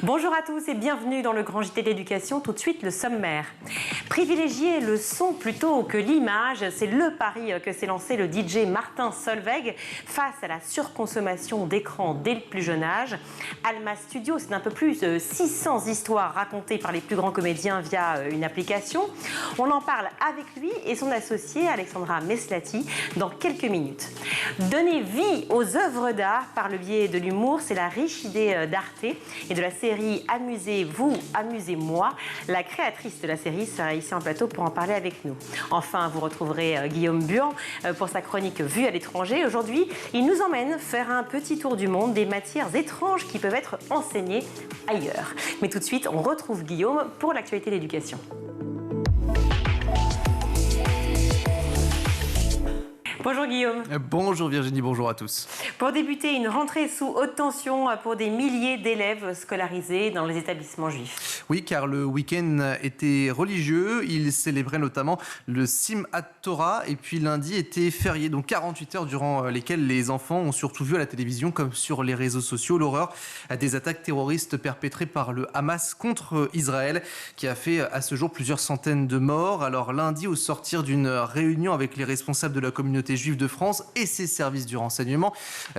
Bonjour à tous et bienvenue dans le Grand JT de l'éducation. Tout de suite, le sommaire. Privilégier le son plutôt que l'image, c'est le pari que s'est lancé le DJ Martin Solveig face à la surconsommation d'écran dès le plus jeune âge. Alma Studio, c'est un peu plus de 600 histoires racontées par les plus grands comédiens via une application. On en parle avec lui et son associé Alexandra Meslati dans quelques minutes. Donner vie aux œuvres d'art par le biais de l'humour, c'est la riche idée d'Arte et de la série Amusez-vous, amusez-moi. La créatrice de la série sera ici en plateau pour en parler avec nous. Enfin, vous retrouverez Guillaume Buan pour sa chronique Vue à l'étranger. Aujourd'hui, il nous emmène faire un petit tour du monde des matières étranges qui peuvent être enseignées ailleurs. Mais tout de suite, on retrouve Guillaume pour l'actualité de l'éducation. Bonjour Guillaume. Bonjour Virginie, bonjour à tous. Pour débuter, une rentrée sous haute tension pour des milliers d'élèves scolarisés dans les établissements juifs. Oui, car le week-end était religieux. Ils célébraient notamment le Simchat Torah et puis lundi était férié. Donc 48 heures durant lesquelles les enfants ont surtout vu à la télévision comme sur les réseaux sociaux l'horreur des attaques terroristes perpétrées par le Hamas contre Israël qui a fait à ce jour plusieurs centaines de morts. Alors lundi, au sortir d'une réunion avec les responsables de la communauté juive de France et ses services du renseignement,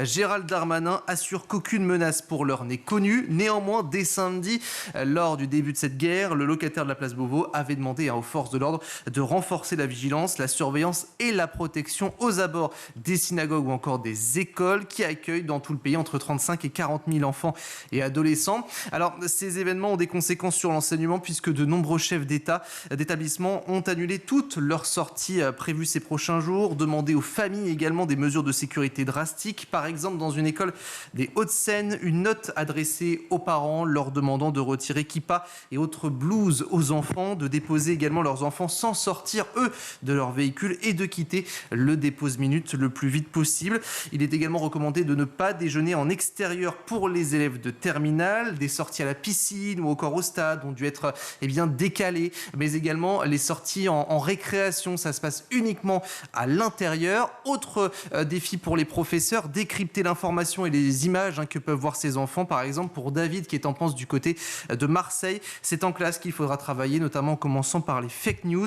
Gérald Darmanin assure qu'aucune menace pour l'heure n'est connue. Néanmoins, dès samedi, lors du début de cette guerre, le locataire de la place Beauvau avait demandé aux forces de l'ordre de renforcer la vigilance, la surveillance et la protection aux abords des synagogues ou encore des écoles qui accueillent dans tout le pays entre 35 et 40 000 enfants et adolescents. Alors, ces événements ont des conséquences sur l'enseignement puisque de nombreux chefs d'établissement ont annulé toutes leurs sorties prévues ces prochains jours, demandé aux familles également des mesures de sécurité drastiques. Par exemple, dans une école des Hauts-de-Seine, une note adressée aux parents leur demandant de retirer kippa et autres blouses aux enfants, de déposer également leurs enfants sans sortir, eux, de leur véhicule et de quitter le dépose-minute le plus vite possible. Il est également recommandé de ne pas déjeuner en extérieur pour les élèves de terminale. Des sorties à la piscine ou encore au stade ont dû être décalées, mais également les sorties en récréation, ça se passe uniquement à l'intérieur. Autre défi pour les professeurs, décrypter l'information et les images que peuvent voir ces enfants. Par exemple, pour David qui est en pense du côté de Marseille, c'est en classe qu'il faudra travailler, notamment en commençant par les fake news.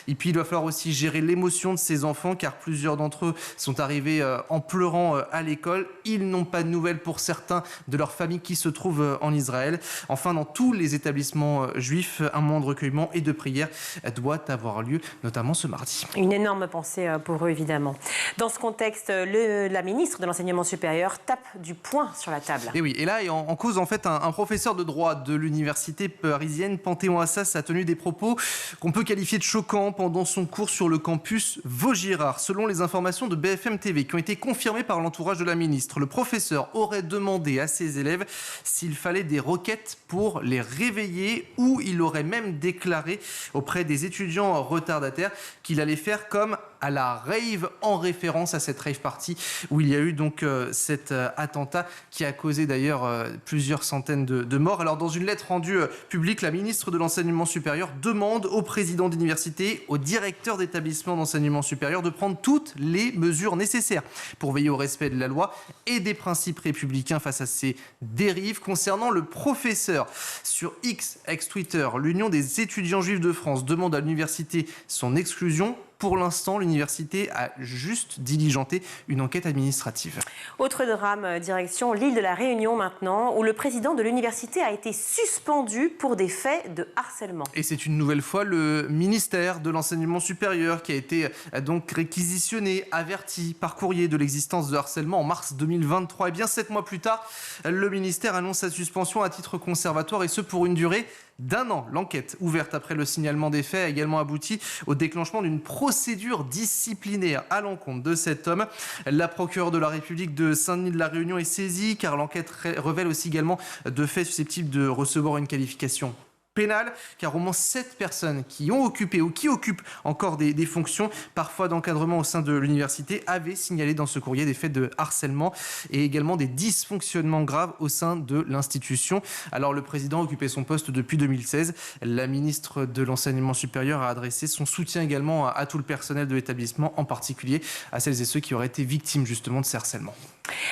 Et puis il va falloir aussi gérer l'émotion de ces enfants car plusieurs d'entre eux sont arrivés en pleurant à l'école. Ils n'ont pas de nouvelles pour certains de leurs familles qui se trouvent en Israël. Enfin, dans tous les établissements juifs, un moment de recueillement et de prière doit avoir lieu, notamment ce mardi. Une énorme pensée pour eux, évidemment. Dans ce contexte, la ministre de l'Enseignement supérieur tape du poing sur la table. Et oui, et là, en cause, en fait, un professeur de droit de l'université parisienne Panthéon-Assas a tenu des propos qu'on peut qualifier de choquants pendant son cours sur le campus Vaugirard. Selon les informations de BFM TV qui ont été confirmées par l'entourage de la ministre, le professeur aurait demandé à ses élèves s'il fallait des requêtes pour les réveiller ou il aurait même déclaré auprès des étudiants retardataires qu'il allait faire comme à la rave, en référence à cette rave party où il y a eu donc cet attentat qui a causé d'ailleurs plusieurs centaines de morts. Alors dans une lettre rendue publique, la ministre de l'Enseignement supérieur demande au président d'université, au directeur d'établissement d'enseignement supérieur de prendre toutes les mesures nécessaires pour veiller au respect de la loi et des principes républicains face à ces dérives. Concernant le professeur, sur X, ex-Twitter, l'Union des étudiants juifs de France demande à l'université son exclusion. Pour l'instant, l'université a juste diligenté une enquête administrative. Autre drame, direction l'île de la Réunion maintenant, où le président de l'université a été suspendu pour des faits de harcèlement. Et c'est une nouvelle fois le ministère de l'Enseignement supérieur qui a été donc réquisitionné, averti par courrier de l'existence de harcèlement en mars 2023. Et bien 7 mois plus tard, le ministère annonce sa suspension à titre conservatoire et ce pour une durée d'1 an. L'enquête ouverte après le signalement des faits a également abouti au déclenchement d'une procédure disciplinaire à l'encontre de cet homme. La procureure de la République de Saint-Denis de la Réunion est saisie car l'enquête révèle aussi également de faits susceptibles de recevoir une qualification pénale, car au moins 7 personnes qui ont occupé ou qui occupent encore des fonctions, parfois d'encadrement au sein de l'université, avaient signalé dans ce courrier des faits de harcèlement et également des dysfonctionnements graves au sein de l'institution. Alors le président occupait son poste depuis 2016. La ministre de l'Enseignement supérieur a adressé son soutien également à tout le personnel de l'établissement, en particulier à celles et ceux qui auraient été victimes justement de ces harcèlements.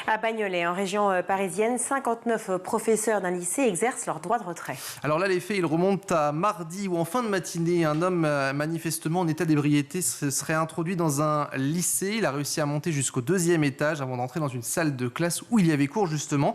À Bagnolet, en région parisienne, 59 professeurs d'un lycée exercent leur droit de retrait. Alors là, les faits, ils remontent à mardi où en fin de matinée, un homme manifestement en état d'ébriété se serait introduit dans un lycée. Il a réussi à monter jusqu'au 2e étage avant d'entrer dans une salle de classe où il y avait cours justement.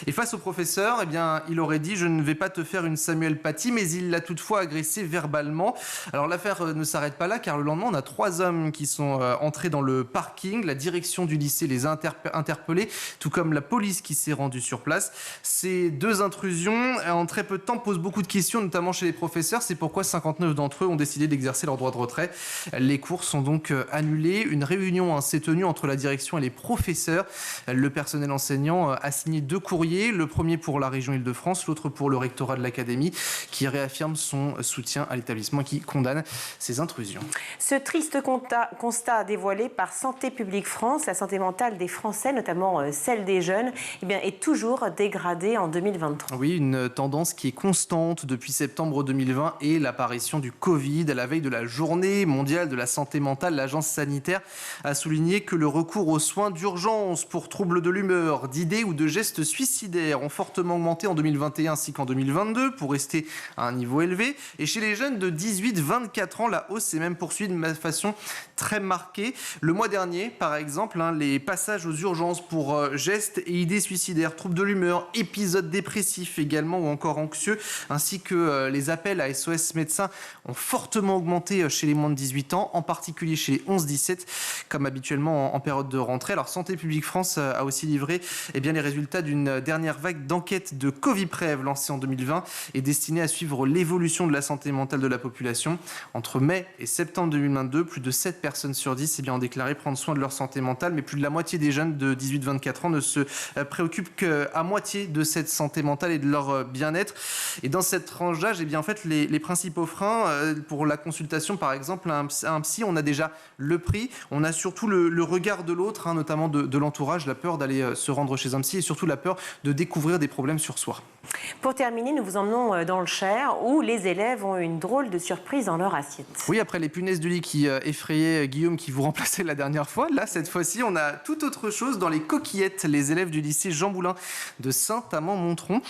Et face au professeur, eh bien, il aurait dit « Je ne vais pas te faire une Samuel Paty », mais il l'a toutefois agressé verbalement. Alors l'affaire ne s'arrête pas là car le lendemain, on a 3 hommes qui sont entrés dans le parking. La direction du lycée les a interpellés, tout comme la police qui s'est rendue sur place. Ces 2 intrusions, en très peu de temps, posent beaucoup de questions, notamment chez les professeurs. C'est pourquoi 59 d'entre eux ont décidé d'exercer leur droit de retrait. Les cours sont donc annulés. Une réunion s'est tenue entre la direction et les professeurs. Le personnel enseignant a signé 2 courriers, le premier pour la région Île-de-France, l'autre pour le rectorat de l'académie, qui réaffirme son soutien à l'établissement, qui condamne ces intrusions. Ce triste constat dévoilé par Santé publique France, la santé mentale des Français, notamment celle des jeunes, eh bien, est toujours dégradée en 2023. Oui, une tendance qui est constante depuis septembre 2020 et l'apparition du Covid. À la veille de la journée mondiale de la santé mentale, l'agence sanitaire a souligné que le recours aux soins d'urgence pour troubles de l'humeur, d'idées ou de gestes suicidaires ont fortement augmenté en 2021 ainsi qu'en 2022 pour rester à un niveau élevé. Et chez les jeunes de 18-24 ans, la hausse s'est même poursuivie de façon très marquée. Le mois dernier, par exemple, les passages aux urgences pour gestes et idées suicidaires, troubles de l'humeur, épisodes dépressifs également ou encore anxieux, ainsi que les appels à SOS médecins ont fortement augmenté chez les moins de 18 ans, en particulier chez les 11-17, comme habituellement en période de rentrée. Alors Santé publique France a aussi livré les résultats d'une dernière vague d'enquête de Coviprev lancée en 2020 et destinée à suivre l'évolution de la santé mentale de la population. Entre mai et septembre 2022, plus de 7 personnes sur 10 ont déclaré prendre soin de leur santé mentale, mais plus de la moitié des jeunes de 18-24 ans ne se préoccupent qu'à moitié de cette santé mentale et de leur bien-être. Et dans cette tranche d'âge, en fait, les principaux freins pour la consultation, par exemple, un psy, on a déjà le prix, on a surtout le regard de l'autre, notamment de l'entourage, la peur d'aller se rendre chez un psy et surtout la peur de découvrir des problèmes sur soi. Pour terminer, nous vous emmenons dans le Cher où les élèves ont une drôle de surprise dans leur assiette. Oui, après les punaises de lit qui effrayaient Guillaume qui vous remplaçait la dernière fois, là, cette fois-ci, on a tout autre chose dans les coquillettes. Les élèves du lycée Jean Moulin de Saint-Amand-Montrond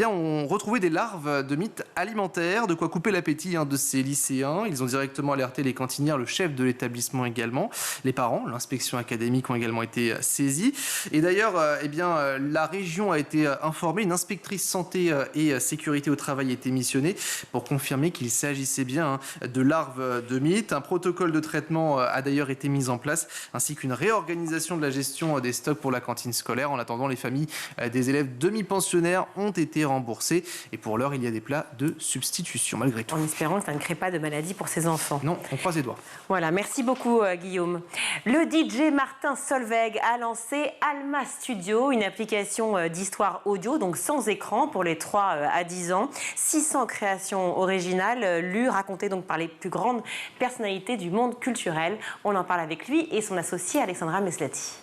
ont retrouvé des larves de mites alimentaires, de quoi couper l'appétit de ces lycéens. Ils ont directement alerté les cantinières, le chef de l'établissement également, les parents, l'inspection académique ont également été saisis. Et d'ailleurs, la région a été informée, une inspectrice santé et sécurité au travail a été missionnée pour confirmer qu'il s'agissait bien de larves de mites. Un protocole de traitement a d'ailleurs été mis en place, ainsi qu'une réorganisation de la gestion des stocks pour la cantine scolaire. En attendant, les familles des élèves demi-pensionnaires ont été remboursées. Et pour l'heure, il y a des plats de substitution, malgré tout. En espérant que ça ne crée pas de maladie pour ces enfants. Non, on croise les doigts. Voilà, merci beaucoup Guillaume. Le DJ Martin Solveig a lancé Alma Studio, une application d'histoire audio, donc sans écran pour les 3 à 10 ans. 600 créations originales lues, racontées donc par les plus grandes personnalités du monde culturel. On en parle avec lui et son associé Alexandra Meslati.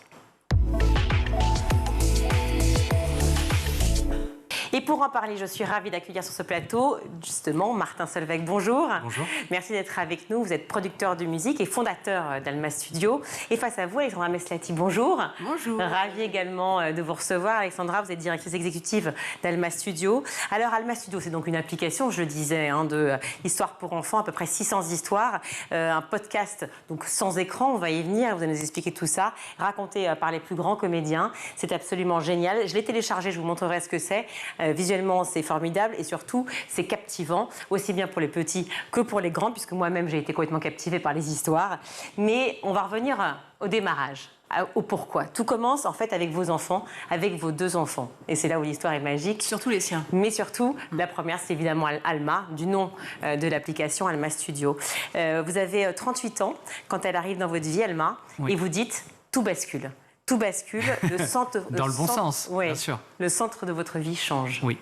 Et pour en parler, je suis ravie d'accueillir sur ce plateau, justement, Martin Solveig. Bonjour. Bonjour. Merci d'être avec nous. Vous êtes producteur de musique et fondateur d'Alma Studio. Et face à vous, Alexandra Meslati, bonjour. Bonjour. Ravie également de vous recevoir. Alexandra, vous êtes directrice exécutive d'Alma Studio. Alors, Alma Studio, c'est donc une application, je le disais, de histoire pour enfants, à peu près 600 histoires. Un podcast donc sans écran, on va y venir, vous allez nous expliquer tout ça, raconté par les plus grands comédiens. C'est absolument génial. Je l'ai téléchargé, je vous montrerai ce que c'est. Visuellement, c'est formidable et surtout, c'est captivant, aussi bien pour les petits que pour les grands, puisque moi-même, j'ai été complètement captivée par les histoires. Mais on va revenir au démarrage, au pourquoi. Tout commence en fait avec vos enfants, avec vos 2 enfants. Et c'est là où l'histoire est magique. Surtout les siens. Mais surtout, la première, c'est évidemment Alma, du nom de l'application Alma Studio. Vous avez 38 ans quand elle arrive dans votre vie, Alma, oui. Et vous dites « tout bascule ». Tout bascule, le centre... Dans le bon sens, bien sûr. Le centre de votre vie change. Oui.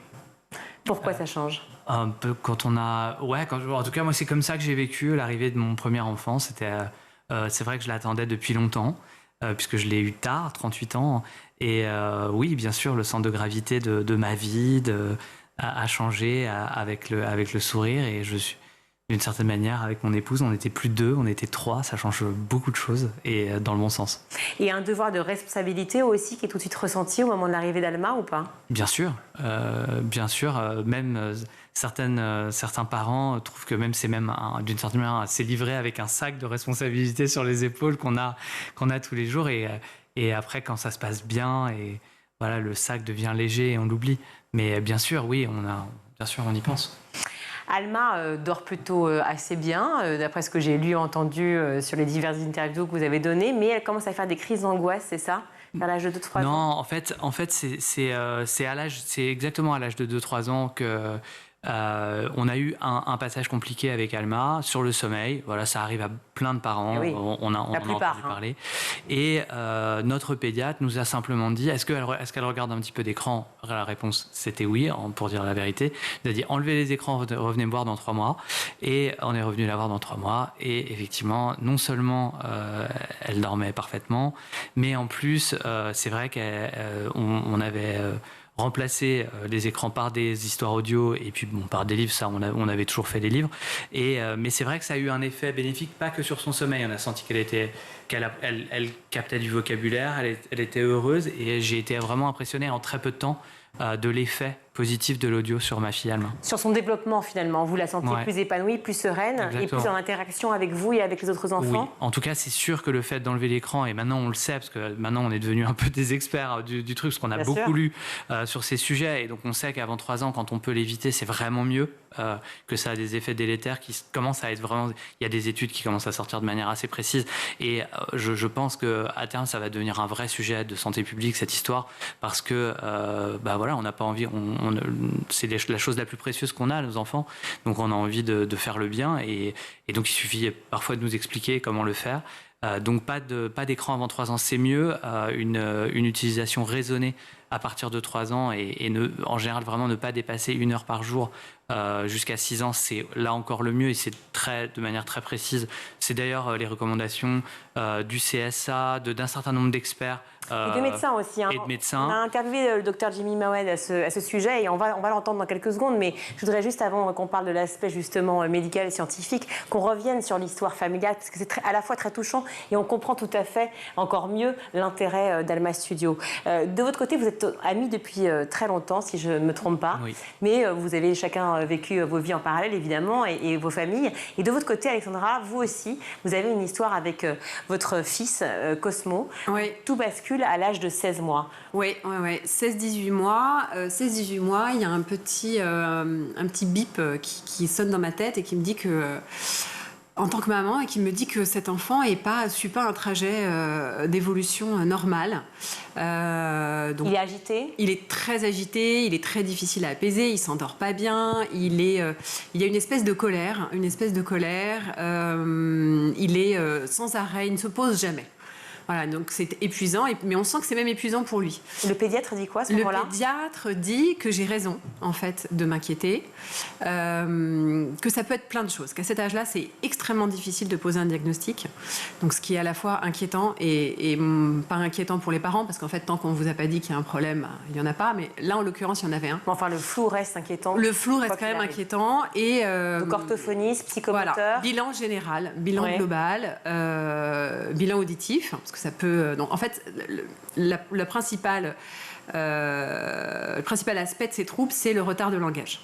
Pourquoi ça change? Un peu quand on a... en tout cas, moi, c'est comme ça que j'ai vécu l'arrivée de mon premier enfant. C'est vrai que je l'attendais depuis longtemps, puisque je l'ai eu tard, 38 ans. Et oui, bien sûr, le centre de gravité de ma vie a changé avec le sourire. Et d'une certaine manière, avec mon épouse, on n'était plus 2, on était 3, ça change beaucoup de choses et dans le bon sens. Et un devoir de responsabilité aussi qui est tout de suite ressenti au moment de l'arrivée d'Alma ou pas? Bien sûr, même certains parents trouvent que même c'est même d'une certaine manière c'est livré avec un sac de responsabilité sur les épaules qu'on a tous les jours et après quand ça se passe bien et voilà le sac devient léger et on l'oublie. Mais bien sûr, oui, on y pense. Alma dort plutôt assez bien, d'après ce que j'ai lu et entendu sur les diverses interviews que vous avez données, mais elle commence à faire des crises d'angoisse, c'est ça, vers l'âge de 2-3 ans? Non, en fait, c'est exactement à l'âge de 2-3 ans que on a eu un passage compliqué avec Alma sur le sommeil. Voilà, ça arrive à plein de parents. Oui, on a entendu parler. Et notre pédiatre nous a simplement dit est-ce qu'elle regarde un petit peu d'écran? La réponse c'était oui, pour dire la vérité. Il a dit enlevez les écrans, revenez me voir dans 3 mois. Et on est revenu la voir dans 3 mois. Et effectivement, non seulement elle dormait parfaitement, mais en plus, c'est vrai qu'on avait remplacer les écrans par des histoires audio et puis par des livres, ça on avait toujours fait des livres mais c'est vrai que ça a eu un effet bénéfique pas que sur son sommeil, on a senti qu'elle captait du vocabulaire, elle était heureuse et j'ai été vraiment impressionné en très peu de temps de l'effet positif de l'audio sur ma fille Alma. Sur son développement finalement, vous la sentez plus épanouie, plus sereine. Exactement. Et plus en interaction avec vous et avec les autres enfants? Oui, en tout cas c'est sûr que le fait d'enlever l'écran, et maintenant on le sait parce que maintenant on est devenu un peu des experts du truc parce qu'on a beaucoup lu sur ces sujets et donc on sait qu'avant 3 ans quand on peut l'éviter c'est vraiment mieux, que ça a des effets délétères qui commencent à être vraiment, il y a des études qui commencent à sortir de manière assez précise et je pense qu'à terme ça va devenir un vrai sujet de santé publique cette histoire parce que voilà, on n'a pas envie, c'est la chose la plus précieuse qu'on a, nos enfants, donc on a envie de faire le bien et donc il suffit parfois de nous expliquer comment le faire. Donc pas d'écran avant 3 ans, c'est mieux, une utilisation raisonnée à partir de 3 ans et en général vraiment ne pas dépasser 1 heure par jour jusqu'à 6 ans, c'est là encore le mieux et c'est de manière très précise. C'est d'ailleurs les recommandations du CSA, d'un certain nombre d'experts. Et de médecins aussi. Et de médecins. On a interviewé le docteur Jimmy Mawed à ce sujet et on va l'entendre dans quelques secondes, mais je voudrais juste avant qu'on parle de l'aspect justement médical et scientifique, qu'on revienne sur l'histoire familiale, parce que c'est à la fois très touchant et on comprend tout à fait encore mieux l'intérêt d'Alma Studio. De votre côté, vous êtes amis depuis très longtemps, si je ne me trompe pas, oui. Mais vous avez chacun vécu vos vies en parallèle, évidemment, et vos familles. Et de votre côté, Alexandra, vous aussi, vous avez une histoire avec votre fils, Cosmo. Oui. Tout bascule à l'âge de 16 mois. Oui. 16-18 mois. 16-18 mois, il y a un petit bip qui sonne dans ma tête et qui me dit que, en tant que maman, et qui me dit que cet enfant ne suit pas un trajet d'évolution normal. Donc, il est agité? Il est très agité, il est très difficile à apaiser, il s'endort pas bien, il y a une espèce de colère, il est sans arrêt, il ne se pose jamais. Voilà, donc c'est épuisant, mais on sent que c'est même épuisant pour lui. Le pédiatre dit quoi à ce moment-là? Le pédiatre dit que j'ai raison, en fait, de m'inquiéter, que ça peut être plein de choses, qu'à cet âge-là, c'est extrêmement difficile de poser un diagnostic, donc ce qui est à la fois inquiétant et pas inquiétant pour les parents, parce qu'en fait, tant qu'on ne vous a pas dit qu'il y a un problème, il n'y en a pas, mais là, en l'occurrence, il y en avait un. Enfin, le flou reste inquiétant. Le flou reste quand même inquiétant. Et, donc, orthophoniste, psychomoteur. Voilà, bilan général, bilan global, bilan auditif, parce que ça peut. Donc, en fait, le principal aspect de ces troubles, c'est le retard de langage.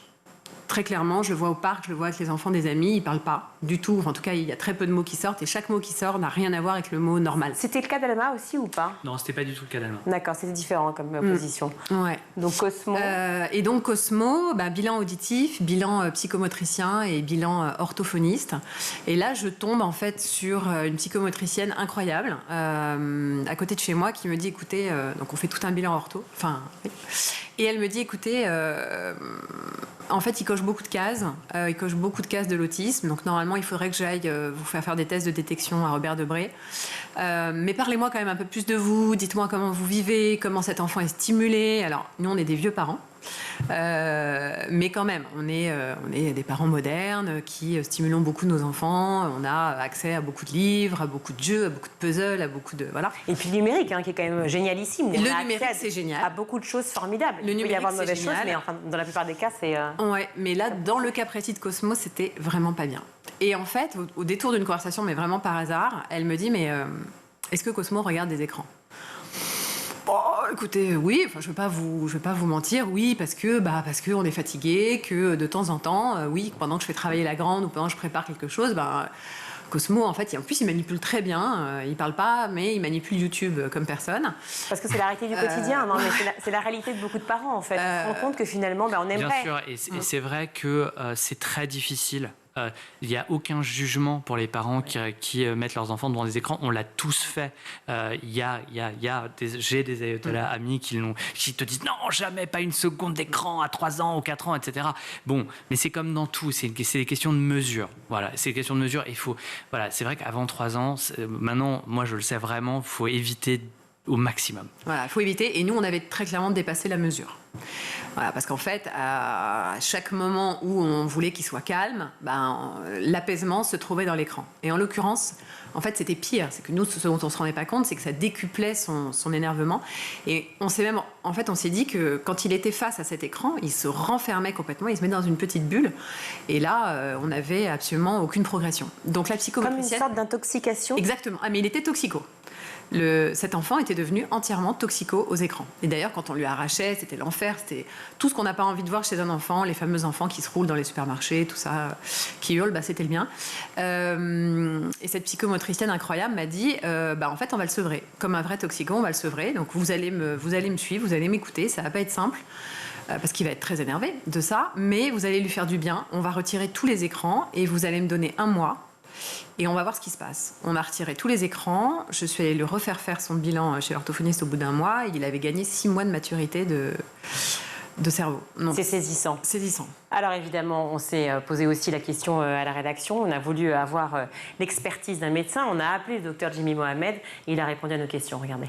Très clairement, je le vois au parc, je le vois avec les enfants des amis, ils ne parlent pas du tout. En tout cas, il y a très peu de mots qui sortent et chaque mot qui sort n'a rien à voir avec le mot normal. C'était le cas d'Alma aussi ou pas? Non, c'était pas du tout le cas d'Alma. D'accord, c'était différent comme position. Ouais. Donc Cosmo. Et donc Cosmo, bilan auditif, bilan psychomotricien et bilan orthophoniste. Et là, je tombe en fait sur une psychomotricienne incroyable à côté de chez moi qui me dit, écoutez, donc on fait tout un bilan ortho. Enfin, oui. Et elle me dit, écoutez, en fait, il coche beaucoup de cases. Il coche beaucoup de cases de l'autisme. Donc, normalement, il faudrait que j'aille vous faire des tests de détection à Robert Debré. Mais parlez-moi quand même un peu plus de vous. Dites-moi comment vous vivez, comment cet enfant est stimulé. Alors, nous, on est des vieux parents. Mais quand même, on est des parents modernes qui stimulons beaucoup nos enfants. On a accès à beaucoup de livres, à beaucoup de jeux, à beaucoup de puzzles, à beaucoup de... Voilà. Et puis le numérique, qui est quand même génialissime. Le numérique, c'est génial. À beaucoup de choses formidables. Il peut y avoir de mauvaises choses, mais enfin, dans la plupart des cas, c'est... Ouais, mais là, dans le cas précis de Cosmo, c'était vraiment pas bien. Et en fait, au détour d'une conversation, mais vraiment par hasard, elle me dit, mais est-ce que Cosmo regarde des écrans ? Bon, écoutez, oui, enfin, je vais pas vous mentir, oui, parce que on est fatigué, que de temps en temps, oui, pendant que je fais travailler la grande ou pendant que je prépare quelque chose, Cosmo, en fait, en plus, il manipule très bien. Il parle pas, mais il manipule YouTube comme personne. Parce que c'est la réalité du quotidien, non, mais c'est la réalité de beaucoup de parents, en fait. On se rend compte que finalement, on aimerait... Bien sûr, et c'est vrai que c'est très difficile. Il n'y a aucun jugement pour les parents qui mettent leurs enfants devant des écrans. On l'a tous fait. J'ai des ayatollahs amis qui te disent non, jamais, pas une seconde d'écran à 3 ans ou 4 ans, etc. Bon, mais c'est comme dans tout, c'est des questions de mesure. Voilà, c'est des questions de mesure. Voilà, c'est vrai qu'avant 3 ans, maintenant, moi je le sais vraiment, il faut éviter au maximum. Voilà, il faut éviter. Et nous, on avait très clairement dépassé la mesure. Voilà, parce qu'en fait, à chaque moment où on voulait qu'il soit calme, l'apaisement se trouvait dans l'écran. Et en l'occurrence, en fait, c'était pire. C'est que nous, ce dont on ne se rendait pas compte, c'est que ça décuplait son énervement. Et on s'est dit que quand il était face à cet écran, il se renfermait complètement, il se mettait dans une petite bulle. Et là, on n'avait absolument aucune progression. Donc la psychomotricienne... Comme une sorte d'intoxication. Exactement. Ah, mais il était toxico. Cet enfant était devenu entièrement toxico aux écrans. Et d'ailleurs, quand on lui arrachait, c'était l'enfer. C'était tout ce qu'on n'a pas envie de voir chez un enfant, les fameux enfants qui se roulent dans les supermarchés, tout ça, qui hurlent, c'était le mien. Et cette psychomotricienne incroyable m'a dit, en fait, on va le sevrer. Comme un vrai toxico, on va le sevrer. Donc vous allez me suivre, vous allez m'écouter. Ça va pas être simple. Parce qu'il va être très énervé de ça. Mais vous allez lui faire du bien. On va retirer tous les écrans et vous allez me donner 1 mois. Et on va voir ce qui se passe. On a retiré tous les écrans. Je suis allée lui refaire faire son bilan chez l'orthophoniste au bout d'1 mois. Il avait gagné 6 mois de maturité de cerveau. C'est saisissant. Saisissant. Alors évidemment, on s'est posé aussi la question à la rédaction. On a voulu avoir l'expertise d'un médecin. On a appelé le docteur Jimmy Mohamed. Et il a répondu à nos questions. Regardez.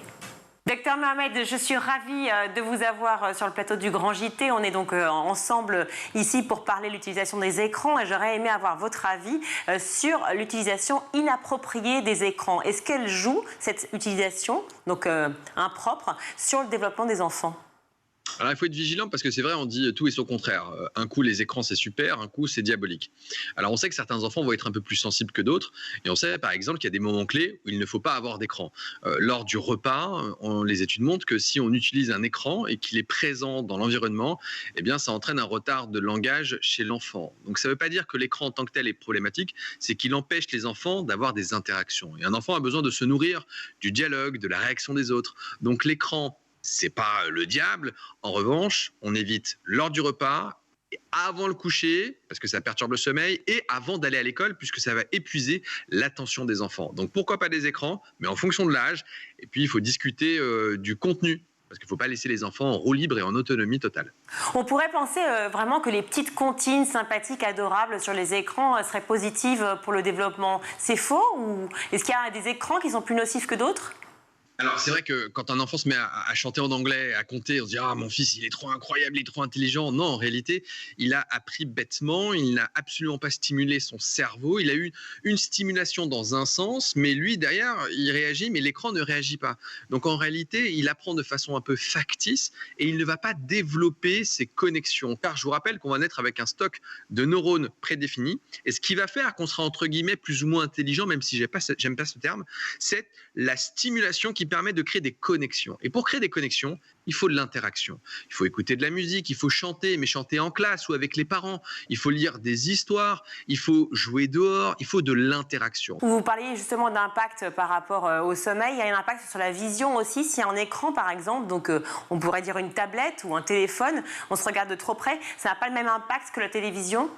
Docteur Mohamed, je suis ravie de vous avoir sur le plateau du Grand JT. On est donc ensemble ici pour parler de l'utilisation des écrans et j'aurais aimé avoir votre avis sur l'utilisation inappropriée des écrans. Est-ce qu'elle joue, cette utilisation, donc impropre, sur le développement des enfants ? Alors, il faut être vigilant parce que c'est vrai, on dit tout et son contraire. Un coup, les écrans, c'est super, un coup, c'est diabolique. Alors, on sait que certains enfants vont être un peu plus sensibles que d'autres. Et on sait, par exemple, qu'il y a des moments clés où il ne faut pas avoir d'écran. Lors du repas, les études montrent que si on utilise un écran et qu'il est présent dans l'environnement, eh bien, ça entraîne un retard de langage chez l'enfant. Donc, ça ne veut pas dire que l'écran en tant que tel est problématique, c'est qu'il empêche les enfants d'avoir des interactions. Et un enfant a besoin de se nourrir du dialogue, de la réaction des autres. Donc, l'écran, c'est pas le diable. En revanche, on évite lors du repas, avant le coucher, parce que ça perturbe le sommeil, et avant d'aller à l'école, puisque ça va épuiser l'attention des enfants. Donc pourquoi pas des écrans, mais en fonction de l'âge. Et puis il faut discuter du contenu, parce qu'il ne faut pas laisser les enfants en roue libre et en autonomie totale. On pourrait penser vraiment que les petites comptines sympathiques, adorables sur les écrans seraient positives pour le développement. C'est faux ou est-ce qu'il y a des écrans qui sont plus nocifs que d'autres ? Alors c'est vrai que quand un enfant se met à chanter en anglais, à compter, on se dit « Ah, mon fils, il est trop incroyable, il est trop intelligent ». Non, en réalité, il a appris bêtement, il n'a absolument pas stimulé son cerveau. Il a eu une stimulation dans un sens, mais lui, derrière, il réagit, mais l'écran ne réagit pas. Donc en réalité, il apprend de façon un peu factice et il ne va pas développer ses connexions. Car je vous rappelle qu'on va naître avec un stock de neurones prédéfinis. Et ce qui va faire qu'on sera entre guillemets plus ou moins intelligent, même si j'aime pas ce terme, c'est la stimulation qui permet de créer des connexions. Et pour créer des connexions, il faut de l'interaction. Il faut écouter de la musique, il faut chanter, mais chanter en classe ou avec les parents. Il faut lire des histoires, il faut jouer dehors, il faut de l'interaction. Vous parliez justement d'impact par rapport au sommeil. Il y a un impact sur la vision aussi. S'il y a un écran, par exemple, donc on pourrait dire une tablette ou un téléphone, on se regarde de trop près, ça n'a pas le même impact que la télévision ?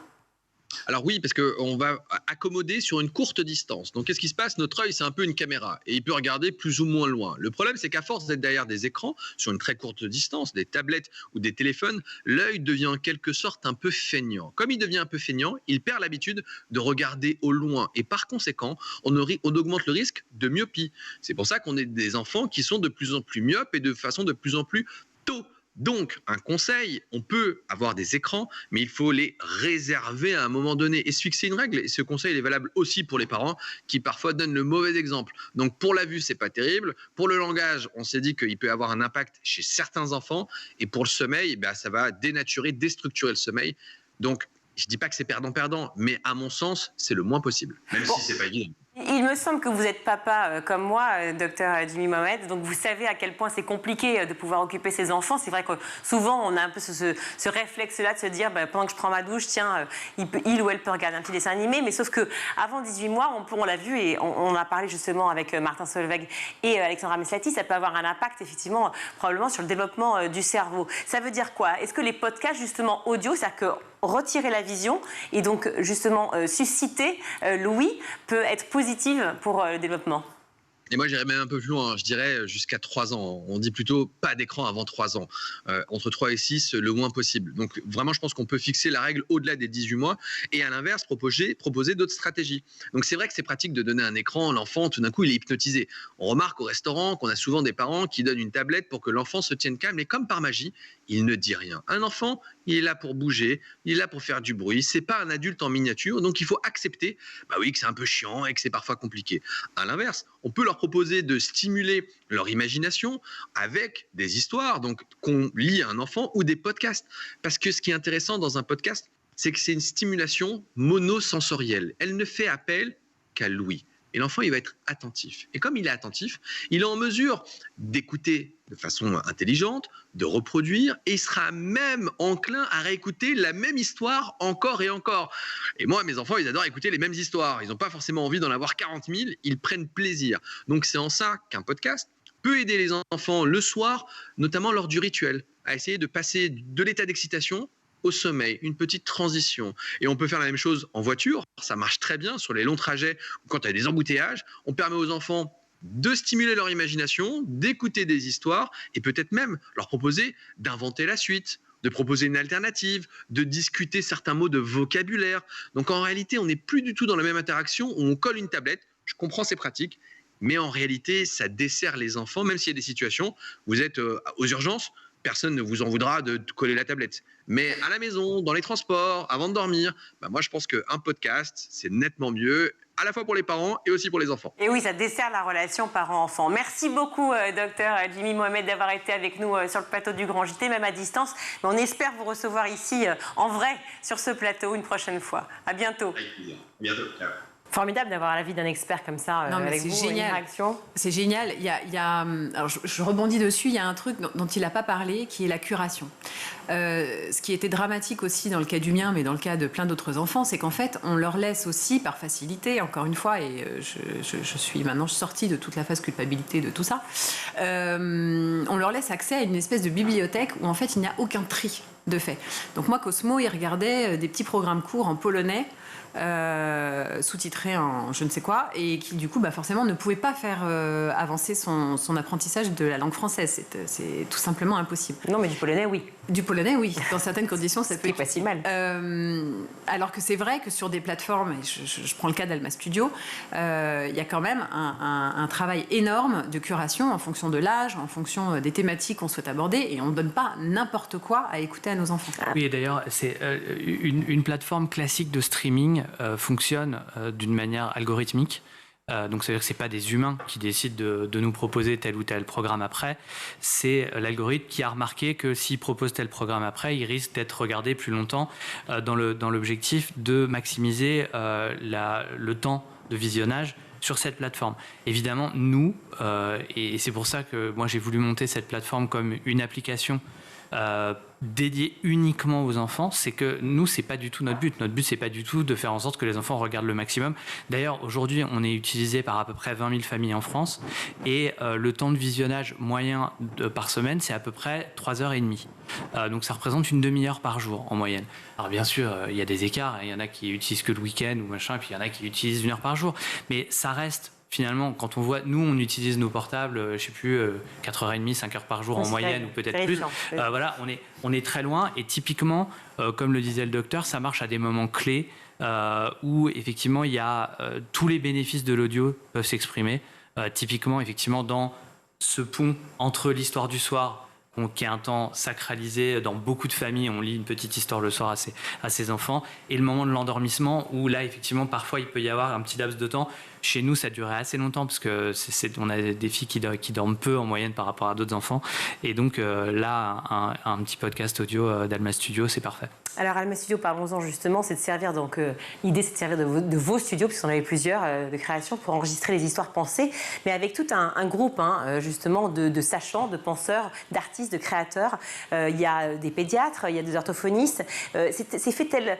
Alors oui, parce qu'on va accommoder sur une courte distance. Donc qu'est-ce qui se passe ? Notre œil, c'est un peu une caméra et il peut regarder plus ou moins loin. Le problème, c'est qu'à force d'être derrière des écrans, sur une très courte distance, des tablettes ou des téléphones, l'œil devient en quelque sorte un peu feignant. Comme il devient un peu feignant, il perd l'habitude de regarder au loin et par conséquent, on augmente le risque de myopie. C'est pour ça qu'on est des enfants qui sont de plus en plus myopes et de façon de plus en plus tôt Donc, un conseil, on peut avoir des écrans, mais il faut les réserver à un moment donné et se fixer une règle. Et ce conseil il est valable aussi pour les parents qui parfois donnent le mauvais exemple. Donc, pour la vue, c'est pas terrible. Pour le langage, on s'est dit qu'il peut avoir un impact chez certains enfants. Et pour le sommeil, ça va dénaturer, déstructurer le sommeil. Donc, je dis pas que c'est perdant-perdant, mais à mon sens, c'est le moins possible, même si c'est pas évident. Il me semble que vous êtes papa comme moi, docteur Jimmy Mohamed, donc vous savez à quel point c'est compliqué de pouvoir occuper ses enfants. C'est vrai que souvent on a un peu ce réflexe-là de se dire pendant que je prends ma douche, tiens, il ou elle peut regarder un petit dessin animé, mais sauf que avant 18 mois, on l'a vu et on a parlé justement avec Martin Solveig et Alexandra Meslati, ça peut avoir un impact effectivement probablement sur le développement du cerveau. Ça veut dire quoi? Est-ce que les podcasts justement audio, c'est-à-dire que retirer la vision et donc justement susciter l'ouïe peut être positive pour le développement? Et moi, j'irais même un peu plus loin, je dirais jusqu'à 3 ans. On dit plutôt pas d'écran avant 3 ans. Entre 3 et 6, le moins possible. Donc vraiment, je pense qu'on peut fixer la règle au-delà des 18 mois et à l'inverse, proposer d'autres stratégies. Donc c'est vrai que c'est pratique de donner un écran, l'enfant, tout d'un coup, il est hypnotisé. On remarque au restaurant qu'on a souvent des parents qui donnent une tablette pour que l'enfant se tienne calme et comme par magie, il ne dit rien. Un enfant, il est là pour bouger, il est là pour faire du bruit. C'est pas un adulte en miniature, donc il faut accepter, que c'est un peu chiant et que c'est parfois compliqué. À l'inverse, on peut leur proposer de stimuler leur imagination avec des histoires, donc qu'on lit à un enfant ou des podcasts. Parce que ce qui est intéressant dans un podcast, c'est que c'est une stimulation monosensorielle. Elle ne fait appel qu'à l'ouïe. Et l'enfant, il va être attentif. Et comme il est attentif, il est en mesure d'écouter de façon intelligente, de reproduire, et il sera même enclin à réécouter la même histoire encore et encore. Et moi, mes enfants, ils adorent écouter les mêmes histoires. Ils n'ont pas forcément envie d'en avoir 40 000, ils prennent plaisir. Donc c'est en ça qu'un podcast peut aider les enfants le soir, notamment lors du rituel, à essayer de passer de l'état d'excitation au sommeil, une petite transition. Et on peut faire la même chose en voiture, ça marche très bien sur les longs trajets ou quand il y a des embouteillages. On permet aux enfants de stimuler leur imagination, d'écouter des histoires et peut-être même leur proposer d'inventer la suite, de proposer une alternative, de discuter certains mots de vocabulaire. Donc en réalité, on n'est plus du tout dans la même interaction où on colle une tablette. Je comprends, c'est pratique, mais en réalité, ça dessert les enfants, même s'il y a des situations, vous êtes aux urgences, personne ne vous en voudra de coller la tablette. Mais à la maison, dans les transports, avant de dormir, moi je pense qu'un podcast, c'est nettement mieux, à la fois pour les parents et aussi pour les enfants. Et oui, ça dessert la relation parent-enfant. Merci beaucoup, docteur Jimmy Mohamed, d'avoir été avec nous sur le plateau du Grand JT, même à distance. Mais on espère vous recevoir ici, en vrai, sur ce plateau, une prochaine fois. À bientôt. Avec plaisir. À bientôt. Ciao. Formidable d'avoir l'avis d'un expert comme ça avec vous. Génial. Une réaction. C'est génial. Alors je rebondis dessus. Il y a un truc dont il n'a pas parlé, qui est la curation. Ce qui était dramatique aussi dans le cas du mien, mais dans le cas de plein d'autres enfants, c'est qu'en fait, on leur laisse aussi, par facilité, encore une fois, et je suis maintenant sortie de toute la phase culpabilité de tout ça, on leur laisse accès à une espèce de bibliothèque où en fait, il n'y a aucun tri de fait. Donc moi, Cosmo, il regardait des petits programmes courts en polonais, sous-titré en je ne sais quoi, et qui du coup forcément ne pouvait pas faire avancer son apprentissage de la langue française. C'est tout simplement impossible. Non, mais du polonais, oui. Du polonais, oui. Dans certaines conditions, ça peut être pas si mal. Alors que c'est vrai que sur des plateformes, et je prends le cas d'Alma Studio, il y a quand même un travail énorme de curation en fonction de l'âge, en fonction des thématiques qu'on souhaite aborder, et on ne donne pas n'importe quoi à écouter à nos enfants. Oui, et d'ailleurs, c'est une plateforme classique de streaming fonctionne d'une manière algorithmique. Donc ça veut dire que ce n'est pas des humains qui décident de nous proposer tel ou tel programme après. C'est l'algorithme qui a remarqué que s'il propose tel programme après, il risque d'être regardé plus longtemps dans l'objectif de maximiser le temps de visionnage sur cette plateforme. Évidemment, nous, et c'est pour ça que moi j'ai voulu monter cette plateforme comme une application dédié uniquement aux enfants, c'est que nous, c'est pas du tout notre but. Notre but, c'est pas du tout de faire en sorte que les enfants regardent le maximum. D'ailleurs, aujourd'hui, on est utilisé par à peu près 20 000 familles en France et le temps de visionnage moyen par semaine, c'est à peu près 3h30. Donc ça représente une demi-heure par jour en moyenne. Alors bien sûr, il y a des écarts, il y en a qui utilisent que le week-end ou machin, et puis il y en a qui utilisent 1 heure par jour. Mais ça reste... Finalement, quand on voit, nous, on utilise nos portables, je sais plus, 4h30, 5 heures par jour en moyenne, ou peut-être plus. Voilà, on est très loin. Et typiquement, comme le disait le docteur, ça marche à des moments clés où, effectivement, il y a tous les bénéfices de l'audio peuvent s'exprimer. Typiquement, effectivement, dans ce pont entre l'histoire du soir, qui est un temps sacralisé dans beaucoup de familles. On lit une petite histoire le soir à ses enfants. Et le moment de l'endormissement, où là, effectivement, parfois, il peut y avoir un petit laps de temps. Chez nous, ça durait assez longtemps, parce que on a des filles qui dorment peu en moyenne par rapport à d'autres enfants. Et donc là, un petit podcast audio d'Alma Studio, c'est parfait. Alors Alma Studio, parlons-en justement, c'est de servir, donc l'idée c'est de servir de vos studios, puisqu'on avait plusieurs de création, pour enregistrer les histoires pensées, mais avec tout un groupe justement de sachants, de penseurs, d'artistes, de créateurs. Il y a des pédiatres, il y a des orthophonistes. C'est fait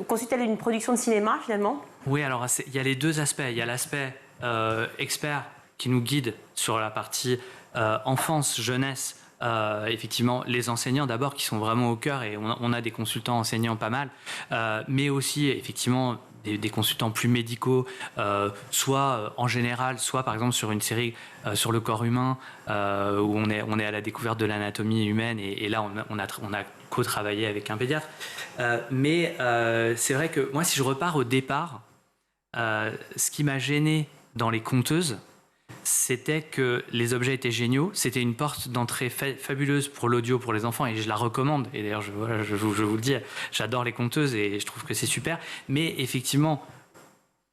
conçu tel une production de cinéma finalement? Oui, alors il y a les deux aspects. Il y a l'aspect expert qui nous guide sur la partie enfance, jeunesse. Effectivement, les enseignants d'abord qui sont vraiment au cœur, et on a des consultants enseignants pas mal, mais aussi effectivement des consultants plus médicaux, soit en général, soit par exemple sur une série sur le corps humain, où on est à la découverte de l'anatomie humaine, et là on a co-travaillé avec un pédiatre. Mais c'est vrai que moi, si je repars au départ, ce qui m'a gêné dans les conteuses, c'était que les objets étaient géniaux. C'était une porte d'entrée fabuleuse pour l'audio, pour les enfants, et je la recommande. Et d'ailleurs, je vous le dis, j'adore les conteuses et je trouve que c'est super. Mais effectivement,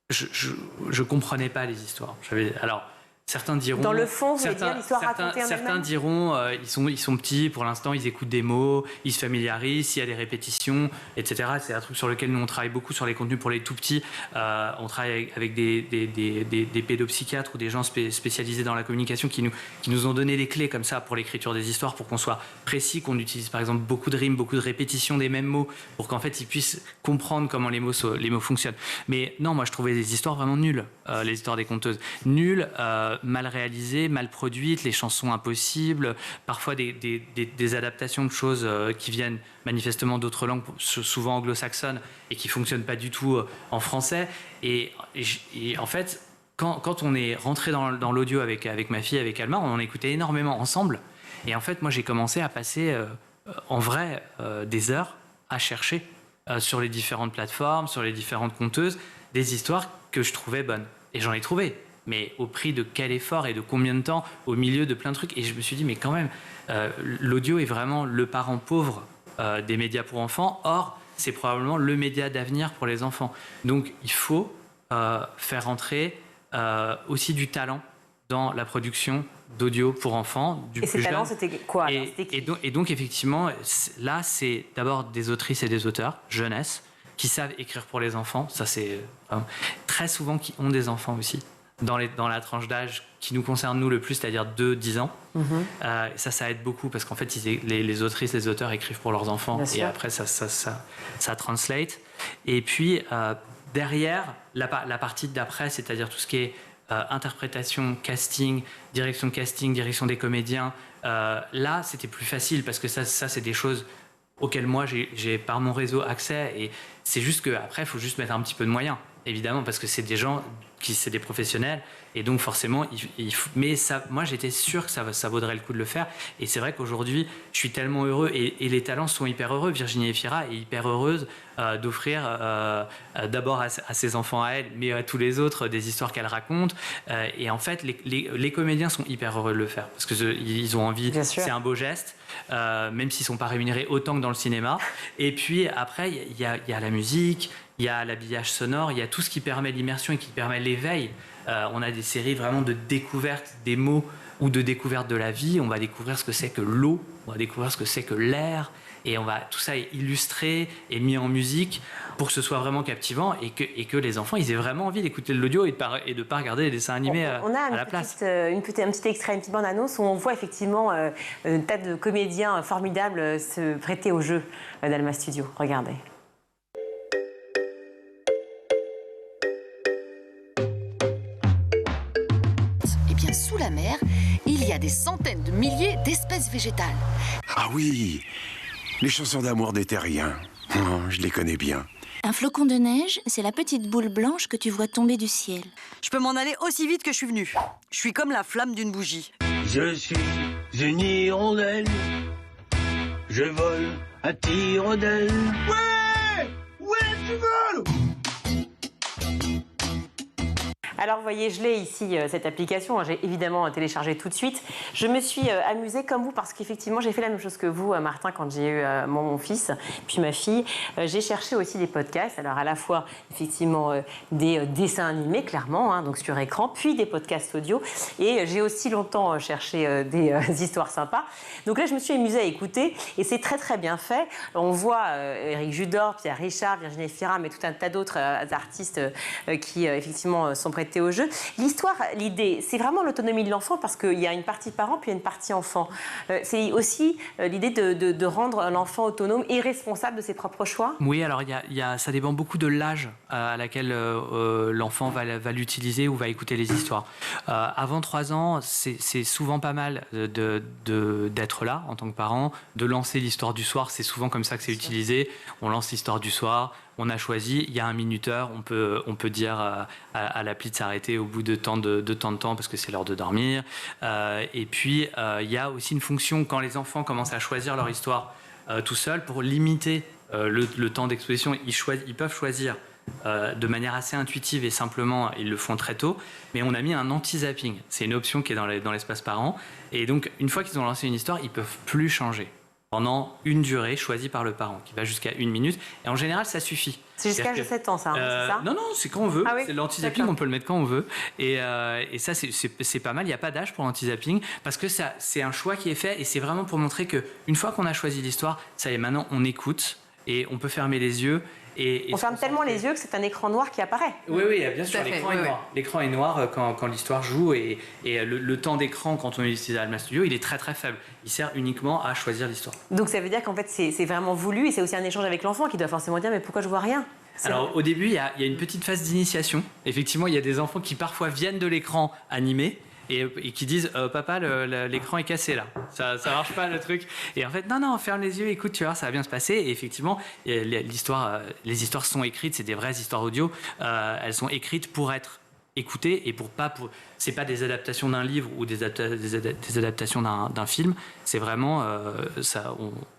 je comprenais pas les histoires. Alors, certains diront... Dans le fond, vous voulez dire l'histoire racontée en elle-même ? Certains diront, ils sont petits, pour l'instant, ils écoutent des mots, ils se familiarisent, s'il y a des répétitions, etc. C'est un truc sur lequel nous, on travaille beaucoup sur les contenus pour les tout-petits. On travaille avec des pédopsychiatres ou des gens spécialisés dans la communication qui nous ont donné des clés comme ça pour l'écriture des histoires, pour qu'on soit précis, qu'on utilise par exemple beaucoup de rimes, beaucoup de répétitions des mêmes mots, pour qu'en fait, ils puissent comprendre comment les mots fonctionnent. Mais non, moi, je trouvais les histoires vraiment nulles, les histoires des conteuses. Nulles, mal réalisées, mal produites, les chansons impossibles, parfois des adaptations de choses qui viennent manifestement d'autres langues, souvent anglo-saxonnes, et qui ne fonctionnent pas du tout en français. Et en fait, quand on est rentré dans l'audio avec ma fille, avec Alma, on en écoutait énormément ensemble. Et en fait, moi, j'ai commencé à passer en vrai des heures à chercher sur les différentes plateformes, sur les différentes conteuses, des histoires que je trouvais bonnes. Et j'en ai trouvé. Mais au prix de quel effort et de combien de temps, au milieu de plein de trucs. Et je me suis dit, mais quand même, l'audio est vraiment le parent pauvre des médias pour enfants. Or, c'est probablement le média d'avenir pour les enfants. Donc, il faut faire entrer aussi du talent dans la production d'audio pour enfants. Et ces talents, c'était quoi alors, et donc, effectivement, là, c'est d'abord des autrices et des auteurs, jeunesse, qui savent écrire pour les enfants. Ça, c'est très souvent qui ont des enfants aussi. Dans la tranche d'âge qui nous concerne nous le plus, c'est-à-dire 2-10 ans. Ça aide beaucoup parce qu'en fait, les autrices, les auteurs écrivent pour leurs enfants. Bien et sûr. Après, ça translate. Et puis, derrière, la partie d'après, c'est-à-dire tout ce qui est interprétation, casting, direction de casting, direction des comédiens, là, c'était plus facile parce que ça c'est des choses auxquelles moi, j'ai par mon réseau accès. Et c'est juste qu'après, il faut juste mettre un petit peu de moyens. Évidemment, parce que c'est des gens c'est des professionnels, et donc forcément, mais ça, moi j'étais sûr que ça vaudrait le coup de le faire, et c'est vrai qu'aujourd'hui, je suis tellement heureux, et les talents sont hyper heureux. Virginie Efira est hyper heureuse d'offrir d'abord à ses enfants, à elle, mais à tous les autres, des histoires qu'elle raconte, et en fait, les comédiens sont hyper heureux de le faire, parce qu'ils ont envie, c'est un beau geste, même s'ils ne sont pas rémunérés autant que dans le cinéma. Et puis après, il y a la musique, il y a l'habillage sonore, il y a tout ce qui permet l'immersion et qui permet l'éveil. On a des séries vraiment de découverte des mots ou de découverte de la vie. On va découvrir ce que c'est que l'eau, on va découvrir ce que c'est que l'air, et tout ça est illustré et mis en musique pour que ce soit vraiment captivant, et que les enfants ils aient vraiment envie d'écouter de l'audio et de ne pas regarder les dessins animés à la place. Un petit extrait, une petite bande-annonce où on voit effectivement un tas de comédiens formidables se prêter au jeu d'Alma Studio. Regardez. Sous la mer, il y a des centaines de milliers d'espèces végétales. Ah oui, les chansons d'amour des terriens. Oh, je les connais bien. Un flocon de neige, c'est la petite boule blanche que tu vois tomber du ciel. Je peux m'en aller aussi vite que je suis venue. Je suis comme la flamme d'une bougie. Je suis une hirondelle. Je vole à tire-d'aile. Ouais! Ouais, tu voles! Alors, vous voyez, je l'ai ici, cette application. J'ai évidemment téléchargé tout de suite. Je me suis amusée comme vous parce qu'effectivement, j'ai fait la même chose que vous, Martin, quand j'ai eu mon fils, puis ma fille. J'ai cherché aussi des podcasts. Alors, à la fois, effectivement, des dessins animés, clairement, hein, donc sur écran, puis des podcasts audio. Et j'ai aussi longtemps cherché des histoires sympas. Donc là, je me suis amusée à écouter et c'est très, très bien fait. On voit Éric Judor, Pierre Richard, Virginie Fira, mais tout un tas d'autres artistes qui, effectivement, sont prêtés au jeu. L'histoire, l'idée, c'est vraiment l'autonomie de l'enfant parce qu'il y a une partie parent puis il y a une partie enfant. C'est aussi l'idée de rendre l'enfant autonome et responsable de ses propres choix. Oui, alors ça dépend beaucoup de l'âge à laquelle l'enfant va l'utiliser ou va écouter les histoires. Avant 3 ans, c'est souvent pas mal d'être là en tant que parent, de lancer l'histoire du soir. C'est souvent comme ça que c'est utilisé. On lance l'histoire du soir. On a choisi, il y a un minuteur, on peut dire à l'appli de s'arrêter au bout de tant de temps parce que c'est l'heure de dormir. Et puis, il y a aussi une fonction quand les enfants commencent à choisir leur histoire tout seuls pour limiter le temps d'exposition. Ils peuvent choisir de manière assez intuitive et simplement, ils le font très tôt. Mais on a mis un anti-zapping. C'est une option qui est dans l'espace parent. Et donc, une fois qu'ils ont lancé une histoire, ils ne peuvent plus changer pendant une durée choisie par le parent, qui va jusqu'à 1 minute. Et en général, ça suffit. C'est jusqu'à 7 ans, ça, c'est ça? Non, c'est quand on veut. Ah oui, c'est l'anti-zapping, on peut le mettre quand on veut. Et ça, c'est pas mal. Il n'y a pas d'âge pour l'anti-zapping, parce que c'est un choix qui est fait, et c'est vraiment pour montrer qu'une fois qu'on a choisi l'histoire, ça y est, maintenant, on écoute, et on peut fermer les yeux. On ferme tellement les yeux que c'est un écran noir qui apparaît. Oui, bien sûr, l'écran est noir. L'écran est noir quand l'histoire joue et le temps d'écran quand on utilise Alma Studio, il est très très faible. Il sert uniquement à choisir l'histoire. Donc ça veut dire qu'en fait c'est vraiment voulu et c'est aussi un échange avec l'enfant qui doit forcément dire mais pourquoi je vois rien? Alors au début, il y a une petite phase d'initiation. Effectivement, il y a des enfants qui parfois viennent de l'écran animé. Et qui disent papa, l'écran est cassé là, ça marche pas le truc. Et en fait non, ferme les yeux, écoute, tu vois, ça va bien se passer. Et effectivement, les histoires sont écrites, c'est des vraies histoires audio. Elles sont écrites pour être écoutées et c'est pas des adaptations d'un livre ou des adaptations d'un film. C'est vraiment ça.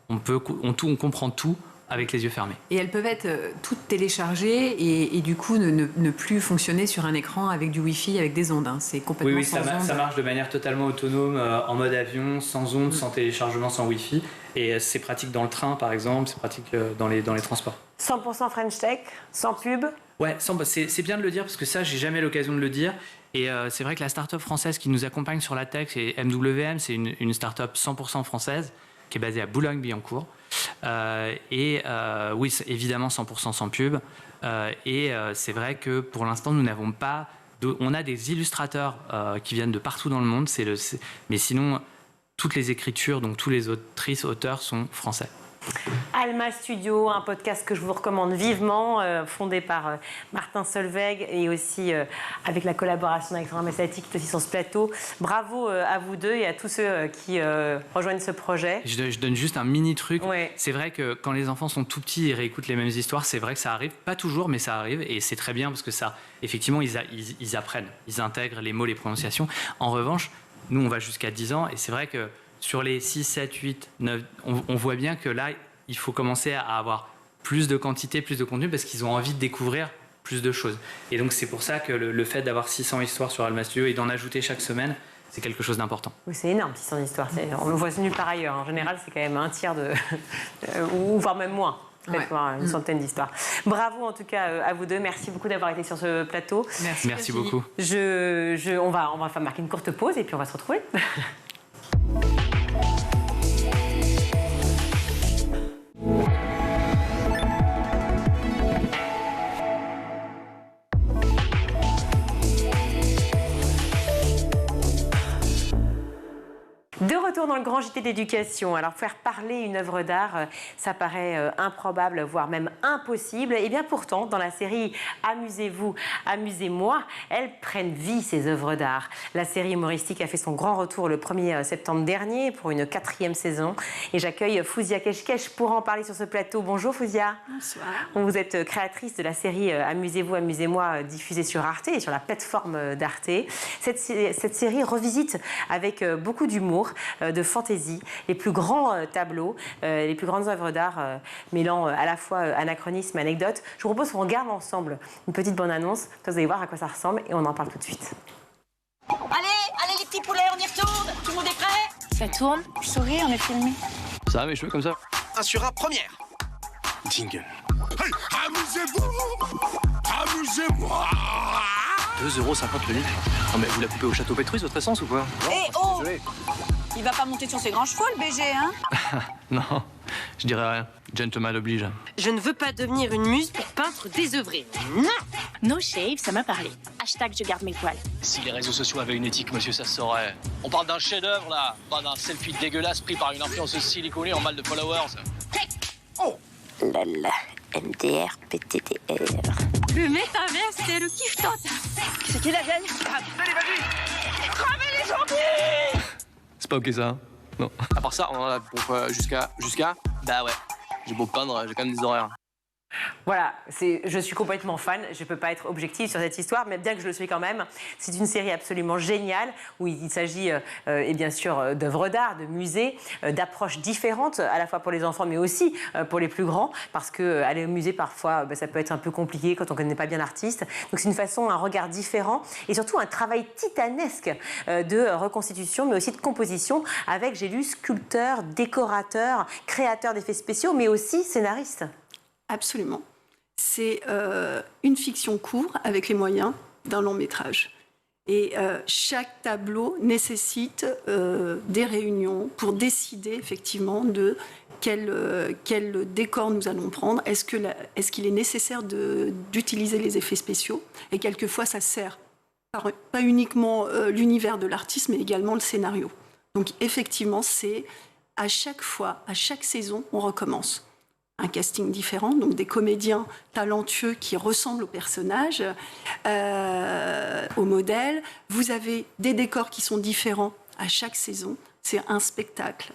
On comprend tout avec les yeux fermés. Et elles peuvent être toutes téléchargées et du coup ne plus fonctionner sur un écran avec du Wi-Fi, avec des ondes. Hein. C'est complètement oui, sans ondes. Ça marche de manière totalement autonome, en mode avion, sans ondes, sans téléchargement, sans Wi-Fi. Et c'est pratique dans le train, par exemple, c'est pratique dans les transports. 100% French Tech, sans pub. Ouais, c'est bien de le dire parce que ça, j'ai jamais l'occasion de le dire. Et c'est vrai que la start-up française qui nous accompagne sur la tech, c'est MWM, c'est une start-up 100% française qui est basée à Boulogne-Billancourt. Oui, évidemment 100% sans pub. C'est vrai que pour l'instant, nous n'avons pas... On a des illustrateurs qui viennent de partout dans le monde, mais sinon, toutes les écritures, donc tous les autrices, auteurs sont français. Alma Studio, un podcast que je vous recommande vivement, fondé par Martin Solveig et aussi avec la collaboration d'Alexandra Messati qui est aussi sur ce plateau. Bravo à vous deux et à tous ceux qui rejoignent ce projet. Je donne juste un mini truc. Ouais. C'est vrai que quand les enfants sont tout petits et réécoutent les mêmes histoires, c'est vrai que ça arrive, pas toujours, mais ça arrive et c'est très bien parce que ça, effectivement, ils apprennent, ils intègrent les mots, les prononciations. En revanche, nous, on va jusqu'à 10 ans et c'est vrai que sur les 6, 7, 8, 9, on voit bien que là, il faut commencer à avoir plus de quantité, plus de contenu, parce qu'ils ont envie de découvrir plus de choses. Et donc, c'est pour ça que le fait d'avoir 600 histoires sur Alma Studio et d'en ajouter chaque semaine, c'est quelque chose d'important. Oui, c'est énorme, 600 histoires. On le voit nulle part ailleurs. En général, c'est quand même un tiers ou voire même moins. Peut-être une centaine d'histoires. Bravo en tout cas à vous deux. Merci beaucoup d'avoir été sur ce plateau. Merci beaucoup. On va marquer une courte pause et puis on va se retrouver. De retour dans le grand JT d'éducation. Alors, faire parler une œuvre d'art, ça paraît improbable, voire même impossible. Et bien pourtant, dans la série Amusez-vous, amusez-moi, elles prennent vie, ces œuvres d'art. La série humoristique a fait son grand retour le 1er septembre dernier pour une 4e saison. Et j'accueille Fouzia Keshkesh pour en parler sur ce plateau. Bonjour Fouzia. Bonsoir. Vous êtes créatrice de la série Amusez-vous, amusez-moi, diffusée sur Arte et sur la plateforme d'Arte. Cette série revisite avec beaucoup d'humour de fantaisie, les plus grands tableaux, les plus grandes œuvres d'art mêlant à la fois anachronisme et anecdote. Je vous propose qu'on regarde ensemble une petite bande-annonce. Vous allez voir à quoi ça ressemble et on en parle tout de suite. Allez les petits poulets, on y retourne. Tout le monde est prêt? Ça tourne. Souris, on est filmé. Ça va mes cheveux comme ça? Assura première. Jingle. Hey, amusez-vous! Amusez-moi! 2,50 € le litre. Non mais vous la coupez au château Pétrus, votre essence ou quoi? Eh oh! Désolé. Il va pas monter sur ses grands chevaux, le BG, hein? Non, je dirais rien. Gentleman oblige. Je ne veux pas devenir une muse pour peintre désœuvré. Non! No shave, ça m'a parlé. Hashtag je garde mes poils. Si les réseaux sociaux avaient une éthique, monsieur, ça se saurait. On parle d'un chef-d'œuvre là, pas d'un selfie dégueulasse pris par une influenceuse siliconée en mal de followers. Oh! Lala, MDR, PTTR. Le métavers, c'est le kiff total. C'est qui la gagne? Allez, vas-y! Cramez les zombies! C'est pas ok ça, hein? Non. À part ça, on en a pour jusqu'à. Bah ouais. J'ai beau peindre, j'ai quand même des horaires. Voilà, je suis complètement fan, je ne peux pas être objective sur cette histoire, mais bien que je le suis quand même, c'est une série absolument géniale où il s'agit et bien sûr d'œuvres d'art, de musées, d'approches différentes à la fois pour les enfants mais aussi pour les plus grands, parce qu'aller au musée parfois ça peut être un peu compliqué quand on ne connaît pas bien l'artiste. Donc c'est une façon, un regard différent et surtout un travail titanesque de reconstitution mais aussi de composition avec, j'ai lu, sculpteurs, décorateurs, créateurs d'effets spéciaux mais aussi scénaristes. Absolument. C'est une fiction courte avec les moyens d'un long métrage. Et chaque tableau nécessite des réunions pour décider effectivement de quel décor nous allons prendre. Est-ce qu'il est nécessaire d'utiliser les effets spéciaux? Et quelquefois, ça sert pas uniquement l'univers de l'artiste, mais également le scénario. Donc effectivement, c'est à chaque fois, à chaque saison, on recommence. Un casting différent, donc des comédiens talentueux qui ressemblent aux personnages, aux modèles. Vous avez des décors qui sont différents à chaque saison. C'est un spectacle.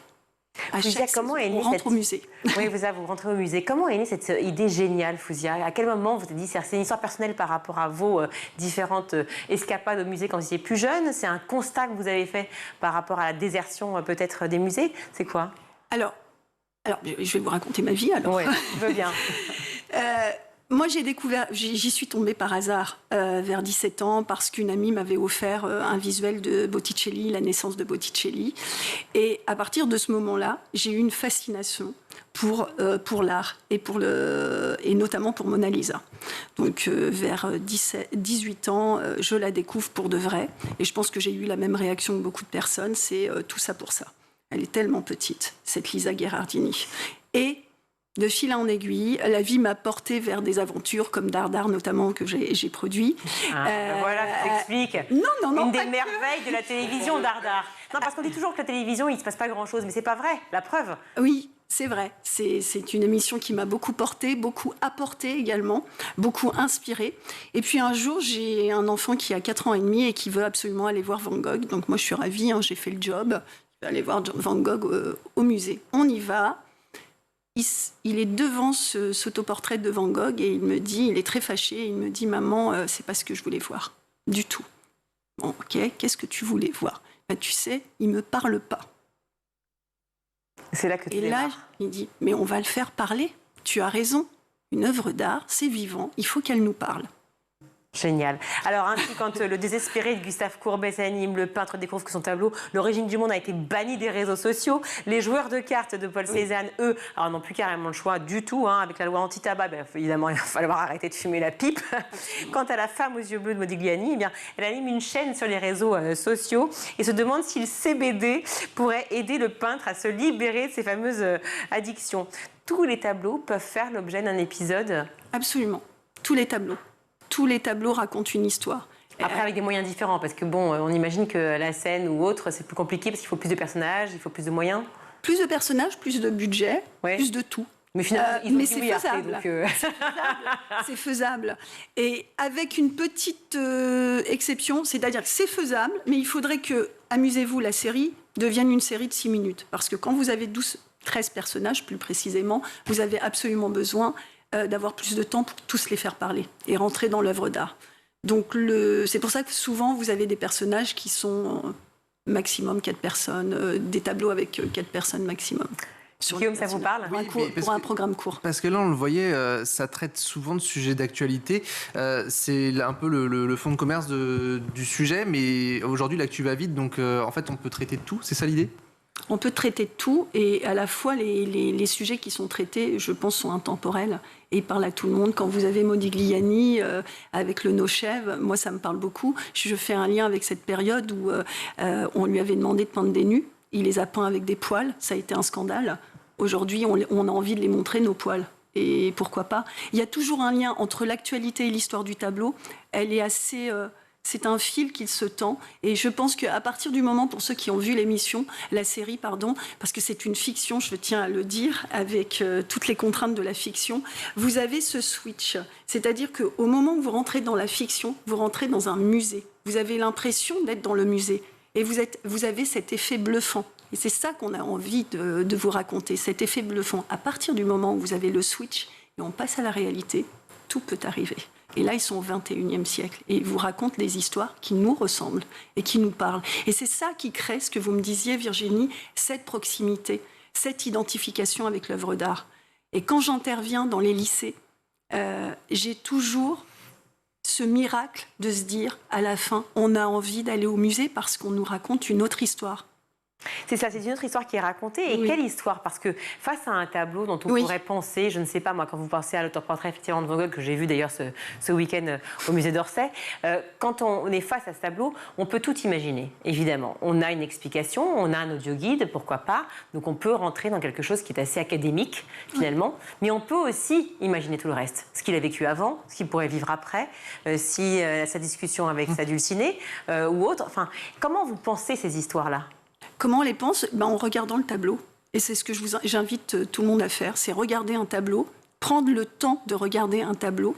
À chaque saison, on rentre au musée. Oui, vous rentrez au musée. Comment est née cette idée géniale, Fouzia? À quel moment vous vous êtes dit c'est une histoire personnelle par rapport à vos différentes escapades au musée quand vous étiez plus jeune? C'est un constat que vous avez fait par rapport à la désertion peut-être des musées? C'est quoi? Alors, je vais vous raconter ma vie, alors. Oui, je veux bien. Moi, j'y suis tombée par hasard vers 17 ans parce qu'une amie m'avait offert un visuel de Botticelli, la naissance de Botticelli. Et à partir de ce moment-là, j'ai eu une fascination pour l'art et notamment pour Mona Lisa. Donc, vers 18 ans, je la découvre pour de vrai. Et je pense que j'ai eu la même réaction que beaucoup de personnes, c'est tout ça pour ça. Elle est tellement petite, cette Lisa Gherardini. Et de fil en aiguille, la vie m'a portée vers des aventures comme Dardar notamment que j'ai produit. Voilà, ça s'explique. Non. Une des merveilles de la télévision, Dardar. Non, parce qu'on dit toujours que la télévision, il ne se passe pas grand-chose, mais c'est pas vrai. La preuve. Oui, c'est vrai. C'est une émission qui m'a beaucoup portée, beaucoup apporté également, beaucoup inspiré. Et puis un jour, j'ai un enfant qui a 4 ans et demi et qui veut absolument aller voir Van Gogh. Donc moi, je suis ravie, j'ai fait le job. Je vais aller voir Van Gogh au musée. On y va. Il est devant cet autoportrait de Van Gogh et il est très fâché. Il me dit, maman, c'est pas ce que je voulais voir du tout. Bon, ok, qu'est-ce que tu voulais voir? Tu sais, il me parle pas. C'est là que tu Et là, il dit, mais on va le faire parler. Tu as raison. Une œuvre d'art, c'est vivant. Il faut qu'elle nous parle. Génial. Alors, ainsi, quand le désespéré de Gustave Courbet s'anime, le peintre découvre que son tableau, L'origine du monde, a été banni des réseaux sociaux. Les joueurs de cartes de Paul Cézanne, eux, n'ont plus carrément le choix du tout. Avec la loi anti-tabac, évidemment, il va falloir arrêter de fumer la pipe. Quant à la femme aux yeux bleus de Modigliani, elle anime une chaîne sur les réseaux sociaux et se demande si le CBD pourrait aider le peintre à se libérer de ses fameuses addictions. Tous les tableaux peuvent faire l'objet d'un épisode? Absolument. Tous les tableaux. Tous les tableaux racontent une histoire. Après, avec des moyens différents, parce que on imagine que la scène ou autre, c'est plus compliqué parce qu'il faut plus de personnages, il faut plus de moyens. Plus de personnages, plus de budget, plus de tout. Mais finalement, c'est faisable. C'est faisable. Et avec une petite exception, c'est-à-dire que c'est faisable, mais il faudrait que Amusez-vous, la série, devienne une série de 6 minutes. Parce que quand vous avez 13 personnages, plus précisément, vous avez absolument besoin d'avoir plus de temps pour tous les faire parler et rentrer dans l'œuvre d'art. Donc c'est pour ça que souvent vous avez des personnages qui sont maximum 4 personnes, des tableaux avec 4 personnes maximum. Guillaume, ça vous parle? Pour un programme court. Parce que là, on le voyait, ça traite souvent de sujets d'actualité. C'est un peu le fond de commerce du sujet, mais aujourd'hui, l'actu va vite, donc en fait, on peut traiter de tout. C'est ça l'idée? On peut traiter de tout, et à la fois, les sujets qui sont traités, je pense, sont intemporels et parlent à tout le monde. Quand vous avez Modigliani avec le Nochev, moi, ça me parle beaucoup. Je fais un lien avec cette période où on lui avait demandé de peindre des nus. Il les a peints avec des poils, ça a été un scandale. Aujourd'hui, on a envie de les montrer, nos poils. Et pourquoi pas? Il y a toujours un lien entre l'actualité et l'histoire du tableau. Elle est assez... c'est un fil qui se tend. Et je pense qu'à partir du moment, pour ceux qui ont vu l'émission, la série, pardon, parce que c'est une fiction, je tiens à le dire, avec toutes les contraintes de la fiction, vous avez ce switch. C'est-à-dire qu'au moment où vous rentrez dans la fiction, vous rentrez dans un musée. Vous avez l'impression d'être dans le musée. Et vous avez cet effet bluffant. Et c'est ça qu'on a envie de vous raconter, cet effet bluffant. À partir du moment où vous avez le switch et on passe à la réalité, tout peut arriver. Et là, ils sont au XXIe siècle. Et ils vous racontent des histoires qui nous ressemblent et qui nous parlent. Et c'est ça qui crée ce que vous me disiez, Virginie, cette proximité, cette identification avec l'œuvre d'art. Et quand j'interviens dans les lycées, j'ai toujours ce miracle de se dire, à la fin, on a envie d'aller au musée parce qu'on nous raconte une autre histoire. C'est ça, c'est une autre histoire qui est racontée. Et quelle histoire? Parce que face à un tableau dont on pourrait penser, je ne sais pas moi, quand vous pensez à l'autoportrait effectivement de Van Gogh, que j'ai vu d'ailleurs ce week-end au musée d'Orsay, quand on est face à ce tableau, on peut tout imaginer, évidemment. On a une explication, on a un audio-guide, pourquoi pas. Donc on peut rentrer dans quelque chose qui est assez académique, finalement. Mais on peut aussi imaginer tout le reste. Ce qu'il a vécu avant, ce qu'il pourrait vivre après, sa discussion avec sa dulcinée ou autre. Enfin, comment vous pensez ces histoires-là? Comment on les pense? En regardant le tableau. Et c'est ce que j'invite tout le monde à faire, c'est regarder un tableau, prendre le temps de regarder un tableau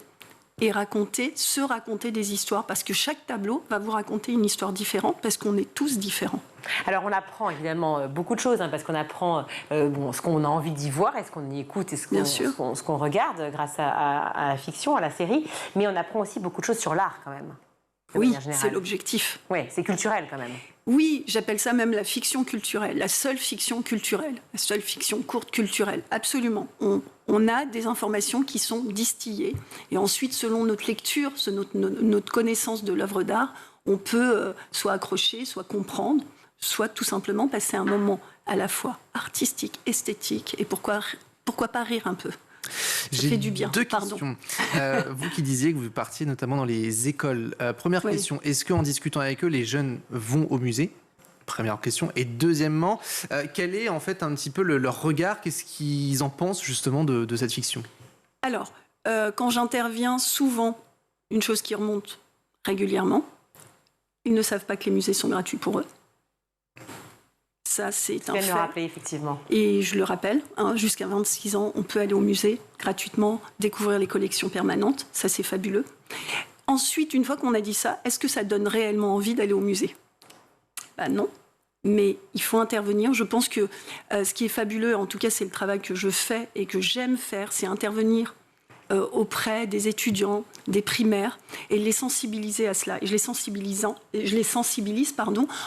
et se raconter des histoires. Parce que chaque tableau va vous raconter une histoire différente, parce qu'on est tous différents. Alors on apprend évidemment beaucoup de choses, parce qu'on apprend ce qu'on a envie d'y voir, et ce qu'on y écoute, et ce qu'on regarde grâce à la fiction, à la série. Mais on apprend aussi beaucoup de choses sur l'art quand même. Oui, c'est l'objectif. Oui, c'est culturel quand même. Oui, j'appelle ça même la fiction culturelle, la seule fiction culturelle, la seule fiction courte culturelle, absolument. On a des informations qui sont distillées. Et ensuite, selon notre lecture, notre connaissance de l'œuvre d'art, on peut soit accrocher, soit comprendre, soit tout simplement passer un moment à la fois artistique, esthétique, et pourquoi pas rire un peu. J'ai du bien. Deux questions. Vous qui disiez que vous partiez notamment dans les écoles. Première question, est-ce qu'en discutant avec eux, les jeunes vont au musée? Première question. Et deuxièmement, quel est en fait un petit peu leur regard? Qu'est-ce qu'ils en pensent justement de cette fiction? Alors, quand j'interviens, souvent, une chose qui remonte régulièrement, ils ne savent pas que les musées sont gratuits pour eux. Ça, c'est un fait. Le rappeler, effectivement. Et je le rappelle, jusqu'à 26 ans, on peut aller au musée gratuitement, découvrir les collections permanentes. Ça, c'est fabuleux. Ensuite, une fois qu'on a dit ça, est-ce que ça donne réellement envie d'aller au musée? Non. Mais il faut intervenir. Je pense que ce qui est fabuleux, en tout cas, c'est le travail que je fais et que j'aime faire, c'est intervenir auprès des étudiants, des primaires, et les sensibiliser à cela. Et je les sensibilise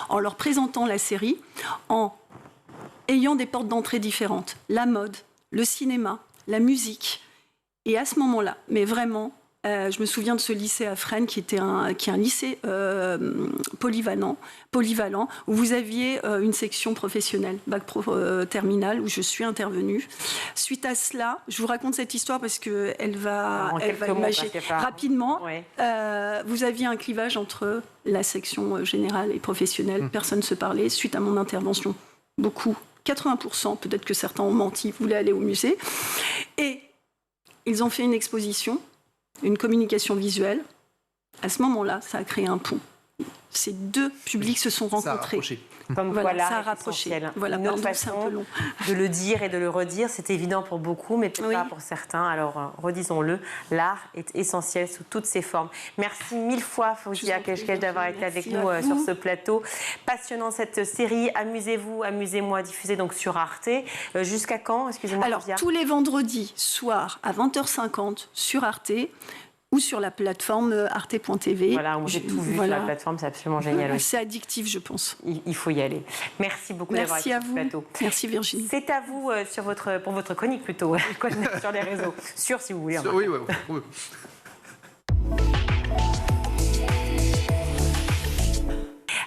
en leur présentant la série, en ayant des portes d'entrée différentes. La mode, le cinéma, la musique. Et à ce moment-là, mais vraiment, je me souviens de ce lycée à Fresnes qui est un lycée polyvalent, où vous aviez une section professionnelle, bac pro terminale, où je suis intervenue. Suite à cela, je vous raconte cette histoire parce qu'elle va imager rapidement. Oui. Vous aviez un clivage entre la section générale et professionnelle. Personne ne se parlait. Suite à mon intervention, 80%, peut-être que certains ont menti, voulaient aller au musée. Et ils ont fait une exposition, une communication visuelle. À ce moment-là, ça a créé un pont. Ces deux publics se sont rencontrés. Comme voilà, ça a rapproché. Voilà, une autre façon de le dire et de le redire, c'est évident pour beaucoup, mais peut-être pas pour certains. Alors, redisons-le, l'art est essentiel sous toutes ses formes. Merci mille fois, Fawzia Keshkech, d'avoir été avec nous sur ce plateau. Passionnant cette série. Amusez-vous, amusez-moi, diffusée donc sur Arte. Jusqu'à quand? Excusez-moi. Alors, tous les vendredis soirs à 20h50 sur Arte. ou sur la plateforme arte.tv. Voilà, j'ai tout vu sur la plateforme, c'est absolument génial. C'est addictif, je pense. Il faut y aller. Merci beaucoup d'avoir été sur ce plateau. Merci Virginie. C'est à vous pour votre chronique plutôt, sur les réseaux. Si vous voulez. Oui.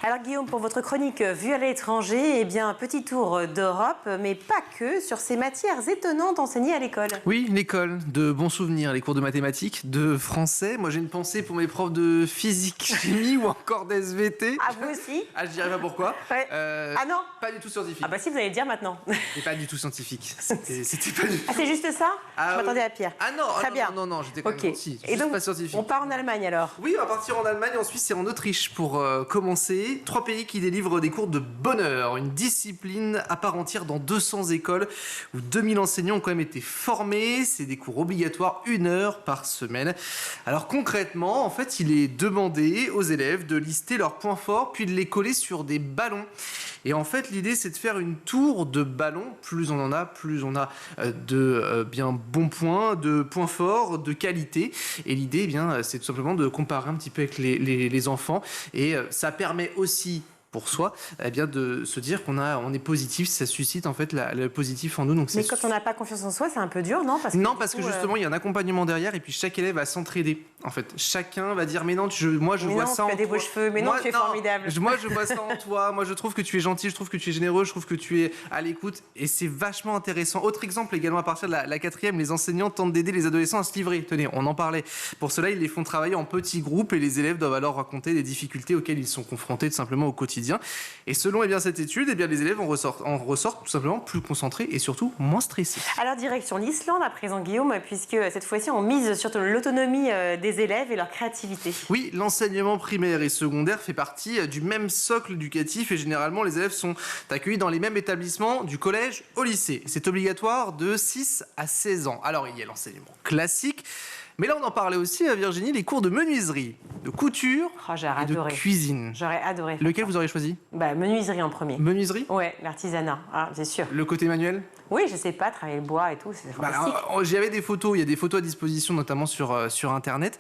Alors Guillaume, pour votre chronique Vue à l'étranger, un petit tour d'Europe, mais pas que, sur ces matières étonnantes enseignées à l'école. Oui, l'école, de bons souvenirs, les cours de mathématiques, de français. Moi j'ai une pensée pour mes profs de physique, chimie ou encore d'SVT. Ah, vous aussi? Je dirais pas pourquoi. Ouais. Ah non? Pas du tout scientifique. Ah bah si, vous allez le dire maintenant. Et pas du tout scientifique. C'était pas du tout. Ah, c'est juste ça? Je m'attendais à pire. Ah non, très bien. Non, j'étais quand même gentil. Et donc, pas scientifique. On part en Allemagne alors? Oui, on va partir en Allemagne, en Suisse et en Autriche pour commencer. 3 pays qui délivrent des cours de bonheur, une discipline à part entière dans 200 écoles où 2000 enseignants ont quand même été formés. C'est des cours obligatoires, 1 heure par semaine. Alors concrètement, en fait, il est demandé aux élèves de lister leurs points forts puis de les coller sur des ballons. Et en fait, l'idée, c'est de faire une tour de ballons. Plus on en a, plus on a de bien bons points, de points forts, de qualité. Et l'idée, c'est tout simplement de comparer un petit peu avec les enfants. Et ça permet aussi pour soi, de se dire qu'on est positif, ça suscite en fait le positif en nous. Donc mais quand on n'a pas confiance en soi, c'est un peu dur, non? Parce que justement, il y a un accompagnement derrière et puis chaque élève va s'entraider. En fait, chacun va dire mais non, moi je vois ça en toi. Tu as des beaux cheveux, mais non, tu es formidable. Moi je vois ça en toi, moi je trouve que tu es gentil, je trouve que tu es généreux, je trouve que tu es à l'écoute et c'est vachement intéressant. Autre exemple également à partir de la 4e, les enseignants tentent d'aider les adolescents à se livrer. Tenez, on en parlait. Pour cela, ils les font travailler en petits groupes et les élèves doivent alors raconter les difficultés auxquelles ils sont confrontés tout simplement au quotidien. Et selon cette étude, les élèves en ressortent tout simplement plus concentrés et surtout moins stressés. Alors direction l'Islande à présent Guillaume, puisque cette fois-ci on mise sur l'autonomie des élèves et leur créativité. Oui, l'enseignement primaire et secondaire fait partie du même socle éducatif et généralement les élèves sont accueillis dans les mêmes établissements du collège au lycée. C'est obligatoire de 6 à 16 ans. Alors il y a l'enseignement classique. Mais là, on en parlait aussi à Virginie, les cours de menuiserie, de couture et de cuisine. J'aurais adoré. Lequel vous auriez choisi? Menuiserie en premier. Menuiserie? Ouais, l'artisanat, c'est sûr. Le côté manuel? Oui, je sais pas, travailler le bois et tout, c'est fantastique. J'avais des photos, il y a des photos à disposition, notamment sur Internet.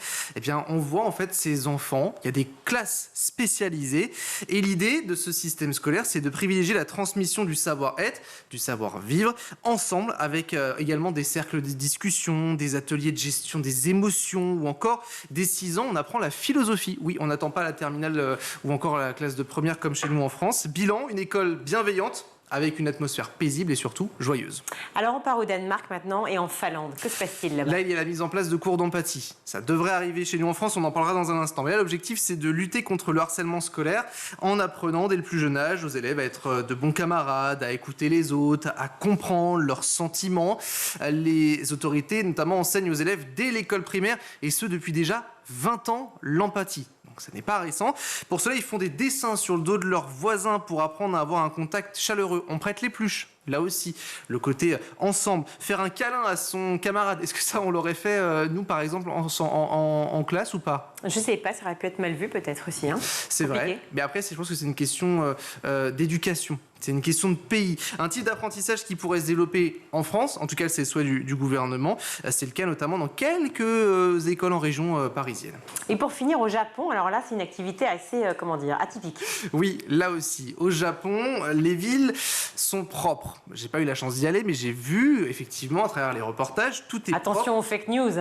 On voit en fait ces enfants, il y a des classes spécialisées. Et l'idée de ce système scolaire, c'est de privilégier la transmission du savoir-être, du savoir-vivre, ensemble, avec également des cercles de discussion, des ateliers de gestion des émotions, ou encore, dès 6 ans, on apprend la philosophie. Oui, on n'attend pas la terminale ou encore la classe de première comme chez nous en France. Bilan, une école bienveillante, avec une atmosphère paisible et surtout joyeuse. Alors on part au Danemark maintenant et en Finlande. Que se passe-t-il là-bas? Là, il y a la mise en place de cours d'empathie. Ça devrait arriver chez nous en France, on en parlera dans un instant. Mais là, l'objectif, c'est de lutter contre le harcèlement scolaire en apprenant dès le plus jeune âge aux élèves à être de bons camarades, à écouter les autres, à comprendre leurs sentiments. Les autorités, notamment, enseignent aux élèves dès l'école primaire, et ce depuis déjà 20 ans, l'empathie. Donc ça n'est pas récent. Pour cela, ils font des dessins sur le dos de leurs voisins pour apprendre à avoir un contact chaleureux. On prête les pluches. Là aussi, le côté ensemble, faire un câlin à son camarade. Est-ce que ça, on l'aurait fait, nous, par exemple, en classe ou pas? Je sais pas, ça aurait pu être mal vu peut-être aussi. C'est vrai. Mais après, je pense que c'est une question d'éducation. C'est une question de pays. Un type d'apprentissage qui pourrait se développer en France, en tout cas c'est le souhait du gouvernement, c'est le cas notamment dans quelques écoles en région parisienne. Et pour finir au Japon, alors là c'est une activité assez, atypique. Oui, là aussi, au Japon, les villes sont propres. J'ai pas eu la chance d'y aller, mais j'ai vu effectivement à travers les reportages, tout est propre. Attention aux fake news,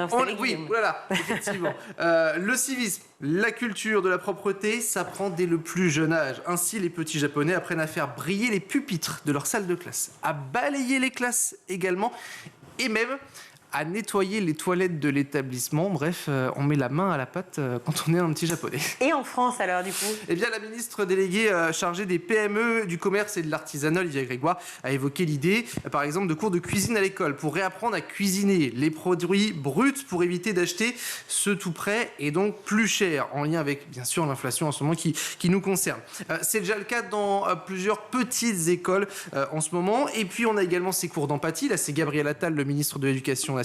oui, voilà, effectivement. Le civisme, la culture de la propreté s'apprend dès le plus jeune âge. Ainsi, les petits Japonais apprennent à faire briller les pupitres de leur salle de classe, à balayer les classes également, et même à nettoyer les toilettes de l'établissement. Bref, on met la main à la pâte quand on est un petit Japonais. Et en France alors du coup? Eh bien, la ministre déléguée chargée des PME, du commerce et de l'artisanat, Olivia Grégoire, a évoqué l'idée, par exemple, de cours de cuisine à l'école pour réapprendre à cuisiner les produits bruts pour éviter d'acheter ceux tout prêts et donc plus chers, en lien avec, bien sûr, l'inflation en ce moment qui nous concerne. C'est déjà le cas dans plusieurs petites écoles en ce moment. Et puis, on a également ces cours d'empathie. Là, c'est Gabriel Attal, le ministre de l'Éducation nationale,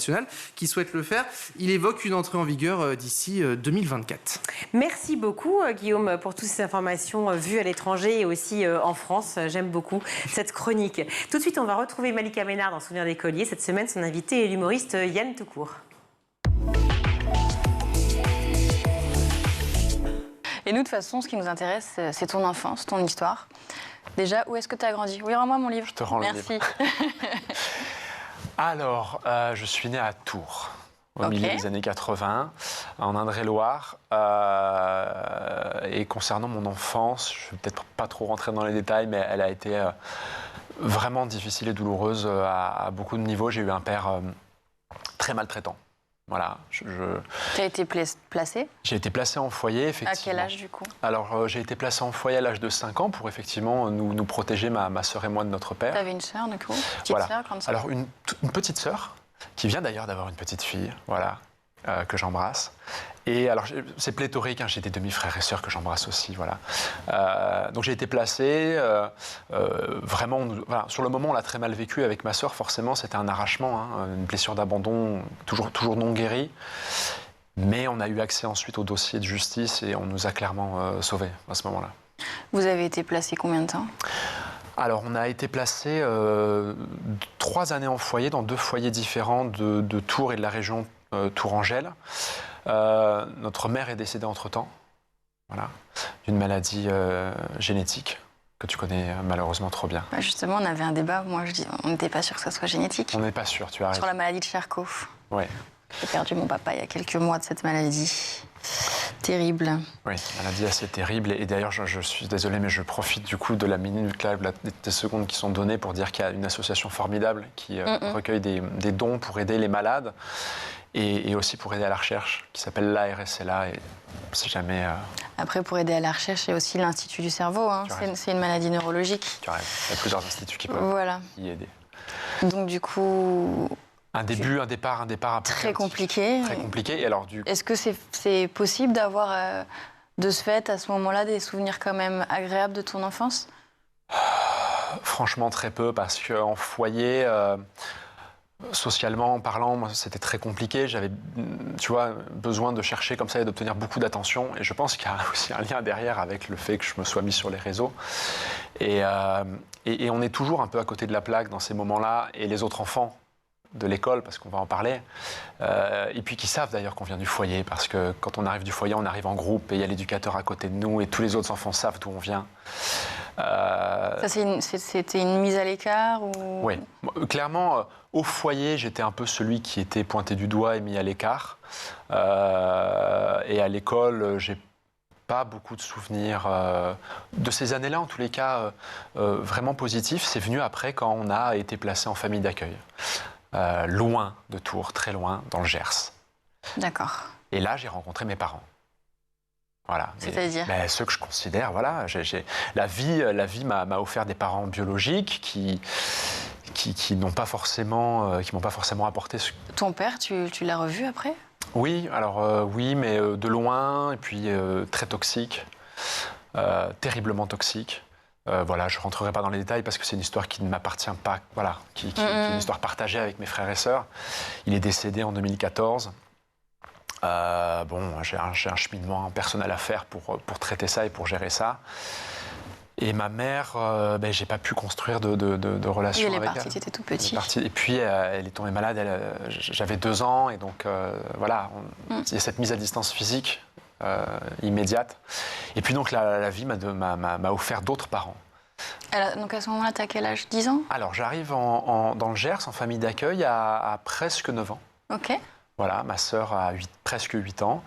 qui souhaite le faire. Il évoque une entrée en vigueur d'ici 2024. Merci beaucoup Guillaume pour toutes ces informations vues à l'étranger et aussi en France. J'aime beaucoup cette chronique. Tout de suite, on va retrouver Malika Ménard dans Souvenirs d'écolier. Cette semaine, son invité est l'humoriste Yann Toucourt. Et nous, de toute façon, ce qui nous intéresse, c'est ton enfance, ton histoire. Déjà, où est-ce que tu as grandi? Oui, rends-moi mon livre. Je te rends Merci. le livre. Alors, je suis né à Tours, au milieu des années 80, en Indre-et-Loire. Et concernant mon enfance, je ne vais peut-être pas trop rentrer dans les détails, mais elle a été vraiment difficile et douloureuse à beaucoup de niveaux. J'ai eu un père très maltraitant. Voilà. Tu as été placé? J'ai été placé en foyer, effectivement. À quel âge, du coup? Alors, j'ai été placé en foyer à l'âge de 5 ans pour effectivement nous protéger, ma sœur et moi, de notre père. Tu avais une sœur, du coup? Petite sœur, grande sœur? Alors, une petite sœur, qui vient d'ailleurs d'avoir une petite fille, voilà, que j'embrasse. Et alors, c'est pléthorique, hein, j'ai des demi-frères et sœurs que j'embrasse aussi, voilà. Donc, j'ai été placé, vraiment, voilà, sur le moment, on l'a très mal vécu avec ma sœur, forcément, c'était un arrachement, hein, une blessure d'abandon toujours non guérie. Mais on a eu accès ensuite au dossier de justice et on nous a clairement sauvés à ce moment-là. Vous avez été placé combien de temps? Alors, on a été placé 3 années en foyer, dans 2 foyers différents de Tours et de la région Tourangelle. Notre mère est décédée entre-temps, voilà, d'une maladie génétique que tu connais malheureusement trop bien. Bah justement, on avait un débat, moi je dis, on n'était pas sûr que ça soit génétique. On n'est pas sûr, tu as raison. Sur la maladie de Charcot. Oui. J'ai perdu mon papa il y a quelques mois de cette maladie. Terrible. Oui, maladie assez terrible. Et d'ailleurs, je suis désolé, mais je profite du coup de la minute, là, des secondes qui sont données pour dire qu'il y a une association formidable qui recueille des dons pour aider les malades et aussi pour aider à la recherche, qui s'appelle l'ARSLA. Et si jamais... Après, pour aider à la recherche, il y a aussi l'Institut du cerveau. Hein. C'est une maladie neurologique. Tu as raison. Il y a plusieurs instituts qui peuvent y aider. Donc du coup... Un départ très compliqué. Très compliqué. Et alors, est-ce que c'est possible d'avoir, de ce fait, à ce moment-là, des souvenirs quand même agréables de ton enfance? Franchement, très peu, parce qu'en foyer, socialement parlant, moi, c'était très compliqué. J'avais, tu vois, besoin de chercher comme ça et d'obtenir beaucoup d'attention. Et je pense qu'il y a aussi un lien derrière avec le fait que je me sois mis sur les réseaux. Et on est toujours un peu à côté de la plaque dans ces moments-là. Et les autres enfants de l'école, parce qu'on va en parler, et puis qui savent d'ailleurs qu'on vient du foyer, parce que quand on arrive du foyer, on arrive en groupe et il y a l'éducateur à côté de nous et tous les autres enfants savent d'où on vient. Ça, c'était une mise à l'écart ou... Oui, clairement, au foyer, j'étais un peu celui qui était pointé du doigt et mis à l'écart. Et à l'école, j'ai pas beaucoup de souvenirs de ces années-là, en tous les cas, vraiment positifs. C'est venu après, quand on a été placé en famille d'accueil. Loin de Tours, très loin, dans le Gers. D'accord. Et là, j'ai rencontré mes parents. Voilà. C'est-à-dire ceux que je considère, voilà. La vie m'a offert des parents biologiques qui n'ont pas forcément, m'ont pas forcément apporté. Ton père, tu l'as revu après? Oui, alors oui, mais de loin, et puis très toxique, terriblement toxique. Voilà, je ne rentrerai pas dans les détails parce que c'est une histoire qui ne m'appartient pas, voilà, qui est une histoire partagée avec mes frères et sœurs. Il est décédé en 2014. Bon, j'ai un cheminement personnel à faire pour traiter ça et pour gérer ça. Et ma mère, j'ai pas pu construire de relation avec elle. Elle est partie, tu étais tout petit. Et puis, elle est tombée malade, j'avais 2 ans, et donc voilà, il y a cette mise à distance physique immédiate. Et puis donc la vie m'a offert d'autres parents. Alors, donc à ce moment-là, tu as quel âge? 10 ans? Alors j'arrive dans le Gers, en famille d'accueil, à presque 9 ans. Ok. Voilà, ma sœur a presque 8 ans.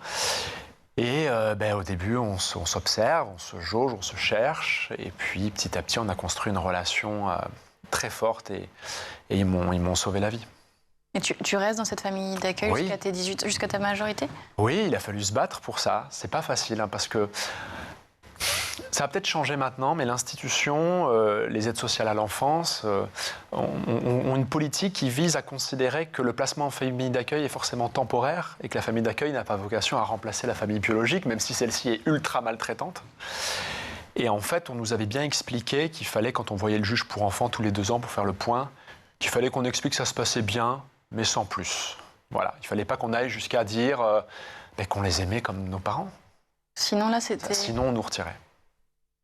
Et au début, on s'observe, on se jauge, on se cherche. Et puis, petit à petit, on a construit une relation très forte et ils m'ont sauvé la vie. Et tu restes dans cette famille d'accueil jusqu'à tes 18, jusqu'à ta majorité? Oui, il a fallu se battre pour ça. C'est pas facile, hein, parce que ça a peut-être changé maintenant, mais l'institution, les aides sociales à l'enfance, ont une politique qui vise à considérer que le placement en famille d'accueil est forcément temporaire et que la famille d'accueil n'a pas vocation à remplacer la famille biologique, même si celle-ci est ultra maltraitante. Et en fait, on nous avait bien expliqué qu'il fallait, quand on voyait le juge pour enfants tous les 2 ans pour faire le point, qu'il fallait qu'on explique que ça se passait bien, mais sans plus. Voilà, il ne fallait pas qu'on aille jusqu'à dire qu'on les aimait comme nos parents. Sinon, là, c'était... Sinon, on nous retirait.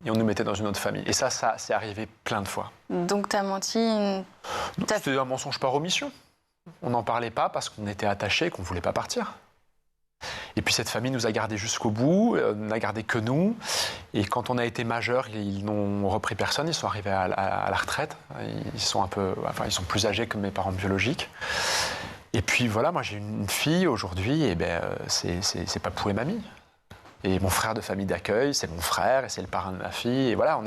Et on nous mettait dans une autre famille. Et ça c'est arrivé plein de fois. Donc, tu as menti C'était un mensonge par omission. On n'en parlait pas parce qu'on était attachés et qu'on ne voulait pas partir. Et puis cette famille nous a gardés jusqu'au bout, n'a gardé que nous. Et quand on a été majeurs, ils n'ont repris personne, ils sont arrivés à la retraite. Ils sont ils sont plus âgés que mes parents biologiques. Et puis voilà, moi j'ai une fille aujourd'hui, et c'est papou et mamie. Et mon frère de famille d'accueil, c'est mon frère et c'est le parrain de ma fille. Et voilà,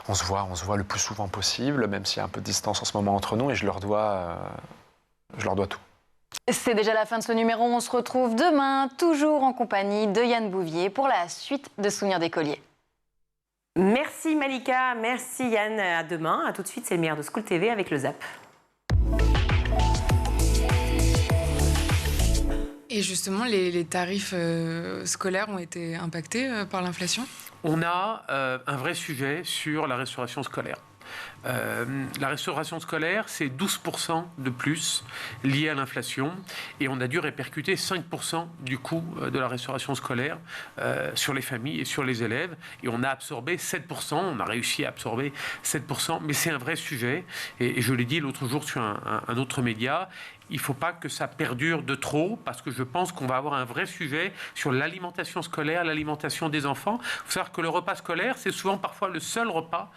on se voit le plus souvent possible, même s'il y a un peu de distance en ce moment entre nous, et je leur dois tout. C'est déjà la fin de ce numéro. On se retrouve demain, toujours en compagnie de Yann Bouvier, pour la suite de Souvenirs d'écoliers. Merci Malika, merci Yann. À demain. À tout de suite, c'est le meilleur de School TV avec le Zap. Et justement, les tarifs scolaires ont été impactés par l'inflation ? On a un vrai sujet sur la restauration scolaire. La restauration scolaire, c'est 12% de plus lié à l'inflation et on a dû répercuter 5% du coût de la restauration scolaire sur les familles et sur les élèves et on a absorbé 7%, on a réussi à absorber 7%, mais c'est un vrai sujet et je l'ai dit l'autre jour sur un autre média. Il ne faut pas que ça perdure de trop parce que je pense qu'on va avoir un vrai sujet sur l'alimentation scolaire, l'alimentation des enfants. Il faut savoir que le repas scolaire, c'est souvent parfois le seul repas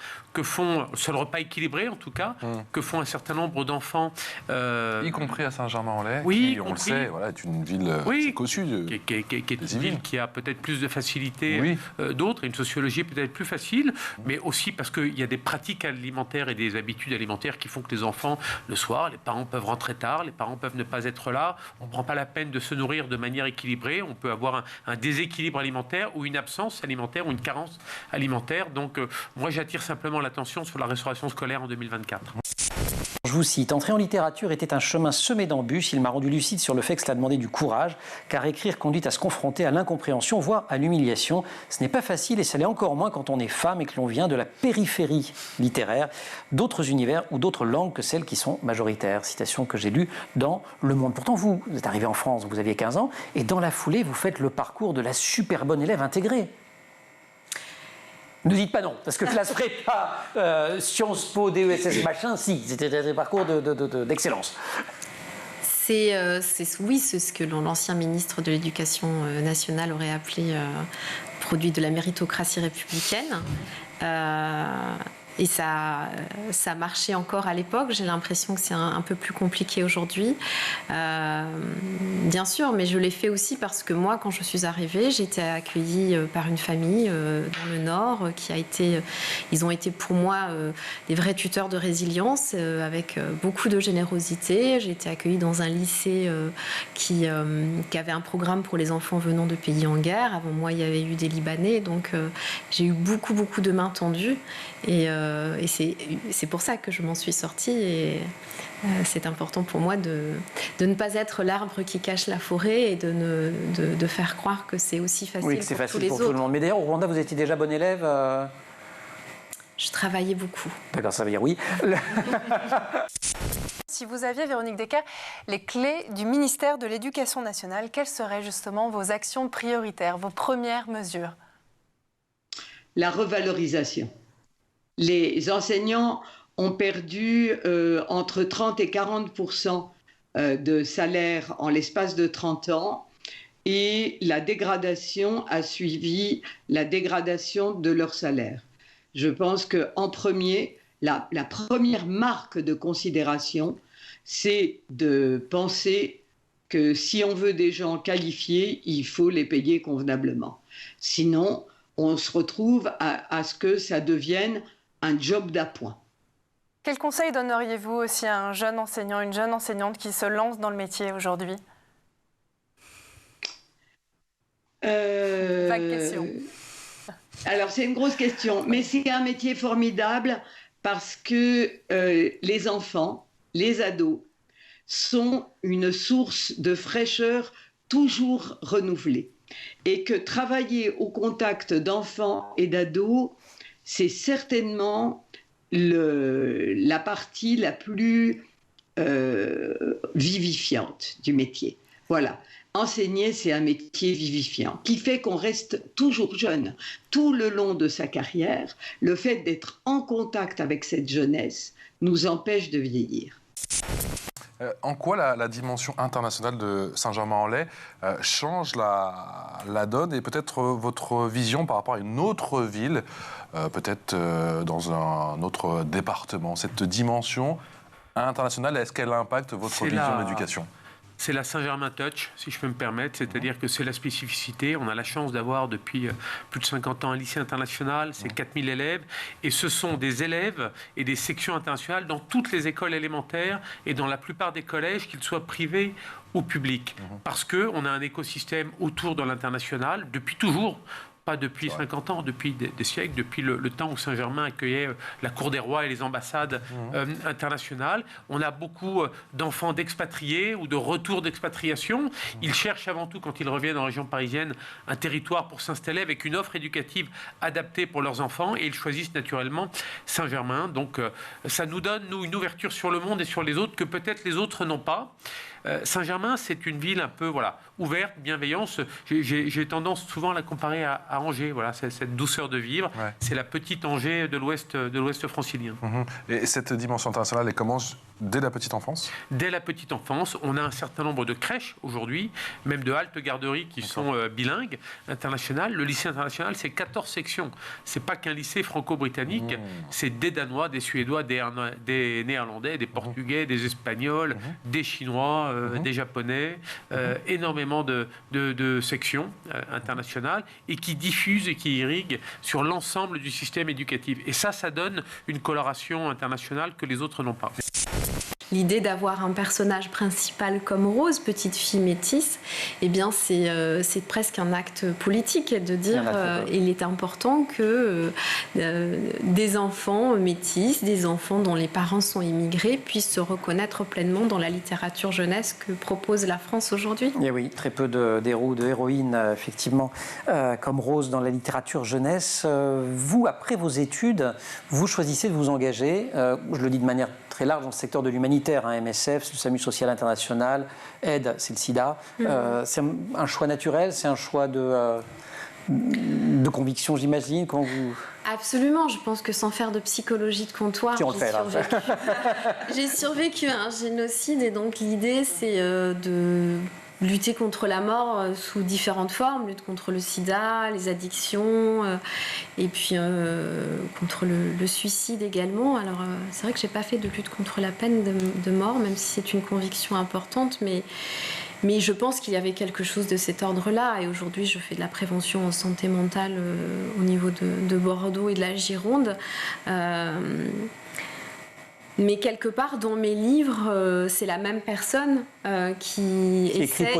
équilibré en tout cas, que font un certain nombre d'enfants. Y compris à Saint-Germain-en-Laye, oui, qui, on le sait, est une ville cossue. Qui est une ville qui a peut-être plus de facilité d'autres, et une sociologie peut-être plus facile, mais aussi parce qu'il y a des pratiques alimentaires et des habitudes alimentaires qui font que les enfants, le soir, les parents peuvent rentrer tard, les parents peuvent ne pas être là, on ne prend pas la peine de se nourrir de manière équilibrée, on peut avoir un déséquilibre alimentaire ou une absence alimentaire ou une carence alimentaire. Donc moi j'attire simplement l'attention sur la restauration scolaire en 2024. Je vous cite, « Entrer en littérature était un chemin semé d'embûches. Il m'a rendu lucide sur le fait que cela demandait du courage, car écrire conduit à se confronter à l'incompréhension, voire à l'humiliation. Ce n'est pas facile et ça l'est encore moins quand on est femme et que l'on vient de la périphérie littéraire, d'autres univers ou d'autres langues que celles qui sont majoritaires. » Citation que j'ai lue dans Le Monde. Pourtant, vous êtes arrivé en France, vous aviez 15 ans, et dans la foulée, vous faites le parcours de la super bonne élève intégrée. Ne dites pas non, parce que classe prépa, Sciences Po, DESS, machin, si, c'était un parcours d'excellence. Oui, c'est ce que l'ancien ministre de l'Éducation nationale aurait appelé produit de la méritocratie républicaine. Et ça marchait encore à l'époque. J'ai l'impression que c'est un peu plus compliqué aujourd'hui. Bien sûr, mais je l'ai fait aussi parce que moi, quand je suis arrivée, j'ai été accueillie par une famille dans le Nord ils ont été pour moi des vrais tuteurs de résilience avec beaucoup de générosité. J'ai été accueillie dans un lycée qui avait un programme pour les enfants venant de pays en guerre. Avant moi, il y avait eu des Libanais, donc j'ai eu beaucoup de mains tendues. Et c'est pour ça que je m'en suis sortie et c'est important pour moi de ne pas être l'arbre qui cache la forêt et de faire croire que c'est aussi facile, oui, que c'est pour facile tous les pour autres. tout le monde. Mais d'ailleurs, au Rwanda, vous étiez déjà bonne élève Je travaillais beaucoup. D'accord, ça veut dire oui. Si vous aviez, Véronique Decker, les clés du ministère de l'Éducation nationale, quelles seraient justement vos actions prioritaires, vos premières mesures ? La revalorisation. Les enseignants ont perdu entre 30 et 40% de salaire en l'espace de 30 ans et la dégradation a suivi la dégradation de leur salaire. Je pense qu'en premier, la première marque de considération, c'est de penser que si on veut des gens qualifiés, il faut les payer convenablement. Sinon, on se retrouve à ce que ça devienne un job d'appoint. Quel conseil donneriez-vous aussi à un jeune enseignant, une jeune enseignante qui se lance dans le métier aujourd'hui ? Vague question. Alors, c'est une grosse question, mais c'est un métier formidable parce que les enfants, les ados, sont une source de fraîcheur toujours renouvelée. Et que travailler au contact d'enfants et d'ados, c'est certainement la partie la plus vivifiante du métier. Voilà. Enseigner, c'est un métier vivifiant qui fait qu'on reste toujours jeune. Tout le long de sa carrière, le fait d'être en contact avec cette jeunesse nous empêche de vieillir. En quoi la dimension internationale de Saint-Germain-en-Laye change la donne et peut-être votre vision par rapport à une autre ville, peut-être dans un autre département? Cette dimension internationale, est-ce qu'elle impacte votre vision de l'éducation? C'est la Saint-Germain Touch, si je peux me permettre, c'est-à-dire que c'est la spécificité. On a la chance d'avoir depuis plus de 50 ans un lycée international, c'est 4000 élèves, et ce sont des élèves et des sections internationales dans toutes les écoles élémentaires et dans la plupart des collèges, qu'ils soient privés ou publics. Parce qu'on a un écosystème autour de l'international depuis toujours. Pas depuis 50 ans, depuis des siècles, depuis le temps où Saint-Germain accueillait la cour des rois et les ambassades internationales. On a beaucoup d'enfants d'expatriés ou de retour d'expatriation. Ils cherchent avant tout, quand ils reviennent en région parisienne, un territoire pour s'installer avec une offre éducative adaptée pour leurs enfants, et ils choisissent naturellement Saint-Germain. Donc ça nous donne, nous, une ouverture sur le monde et sur les autres que peut-être les autres n'ont pas. Saint-Germain, c'est une ville un peu ouverte, bienveillante. J'ai tendance souvent à la comparer à Angers. Voilà, c'est cette douceur de vivre. Ouais. C'est la petite Angers de l'Ouest francilien. Et cette dimension internationale, elle commence dès la petite enfance? Dès la petite enfance. On a un certain nombre de crèches aujourd'hui, même de haltes garderies qui sont bilingues, internationales. Le lycée international, c'est 14 sections. C'est pas qu'un lycée franco-britannique. C'est des Danois, des Suédois, des Néerlandais, des Portugais, des Espagnols, des Chinois, des Japonais, énormément de sections internationales, et qui diffusent et qui irriguent sur l'ensemble du système éducatif. Et ça donne une coloration internationale que les autres n'ont pas. L'idée d'avoir un personnage principal comme Rose, petite fille métisse, eh bien c'est presque un acte politique, de dire il est important que des enfants métis, des enfants dont les parents sont immigrés, puissent se reconnaître pleinement dans la littérature jeunesse que propose la France aujourd'hui. Et oui, très peu d'héros, de héroïnes, effectivement, comme Rose dans la littérature jeunesse. Vous, après vos études, vous choisissez de vous engager, je le dis de manière très large, dans le secteur de l'humanitaire. MSF, c'est le SAMU social international, aide, c'est le sida. C'est un choix naturel, c'est un choix de conviction, j'imagine. Quand vous... Absolument, je pense que sans faire de psychologie de comptoir, j'ai survécu à un génocide, et donc l'idée c'est de lutter contre la mort sous différentes formes, lutte contre le sida, les addictions, et puis contre le suicide également. Alors c'est vrai que j'ai pas fait de lutte contre la peine de mort, même si c'est une conviction importante, mais je pense qu'il y avait quelque chose de cet ordre-là, et aujourd'hui je fais de la prévention en santé mentale au niveau de Bordeaux et de la Gironde. Mais quelque part, dans mes livres, c'est la même personne qui essaye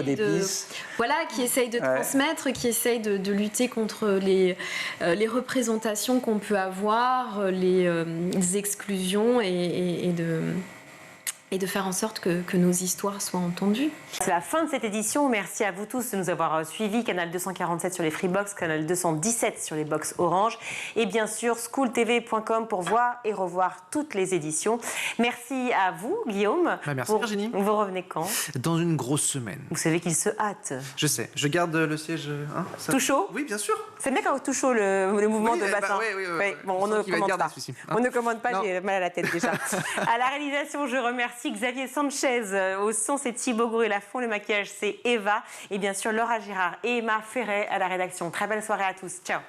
de transmettre, qui essaye de lutter contre les représentations qu'on peut avoir, les exclusions, et de faire en sorte que nos histoires soient entendues. C'est la fin de cette édition. Merci à vous tous de nous avoir suivis. Canal 247 sur les Freebox, Canal 217 sur les box Orange, et bien sûr schooltv.com pour voir et revoir toutes les éditions. Merci à vous, Guillaume. Merci Virginie. Vous revenez quand? Dans une grosse semaine. Vous savez qu'il se hâte. Je sais. Je garde le siège. Tout chaud? Oui, bien sûr. C'est bien quand tout chaud le mouvement de bassin. Oui. Bon, on ne commande pas. On ne commande pas, Non. j'ai mal à la tête déjà. À la réalisation, je remercie Xavier Sanchez. Au son, c'est Thibaut Goury-Lafont. Le maquillage, c'est Eva. Et bien sûr, Laura Girard et Emma Ferret à la rédaction. Très belle soirée à tous. Ciao.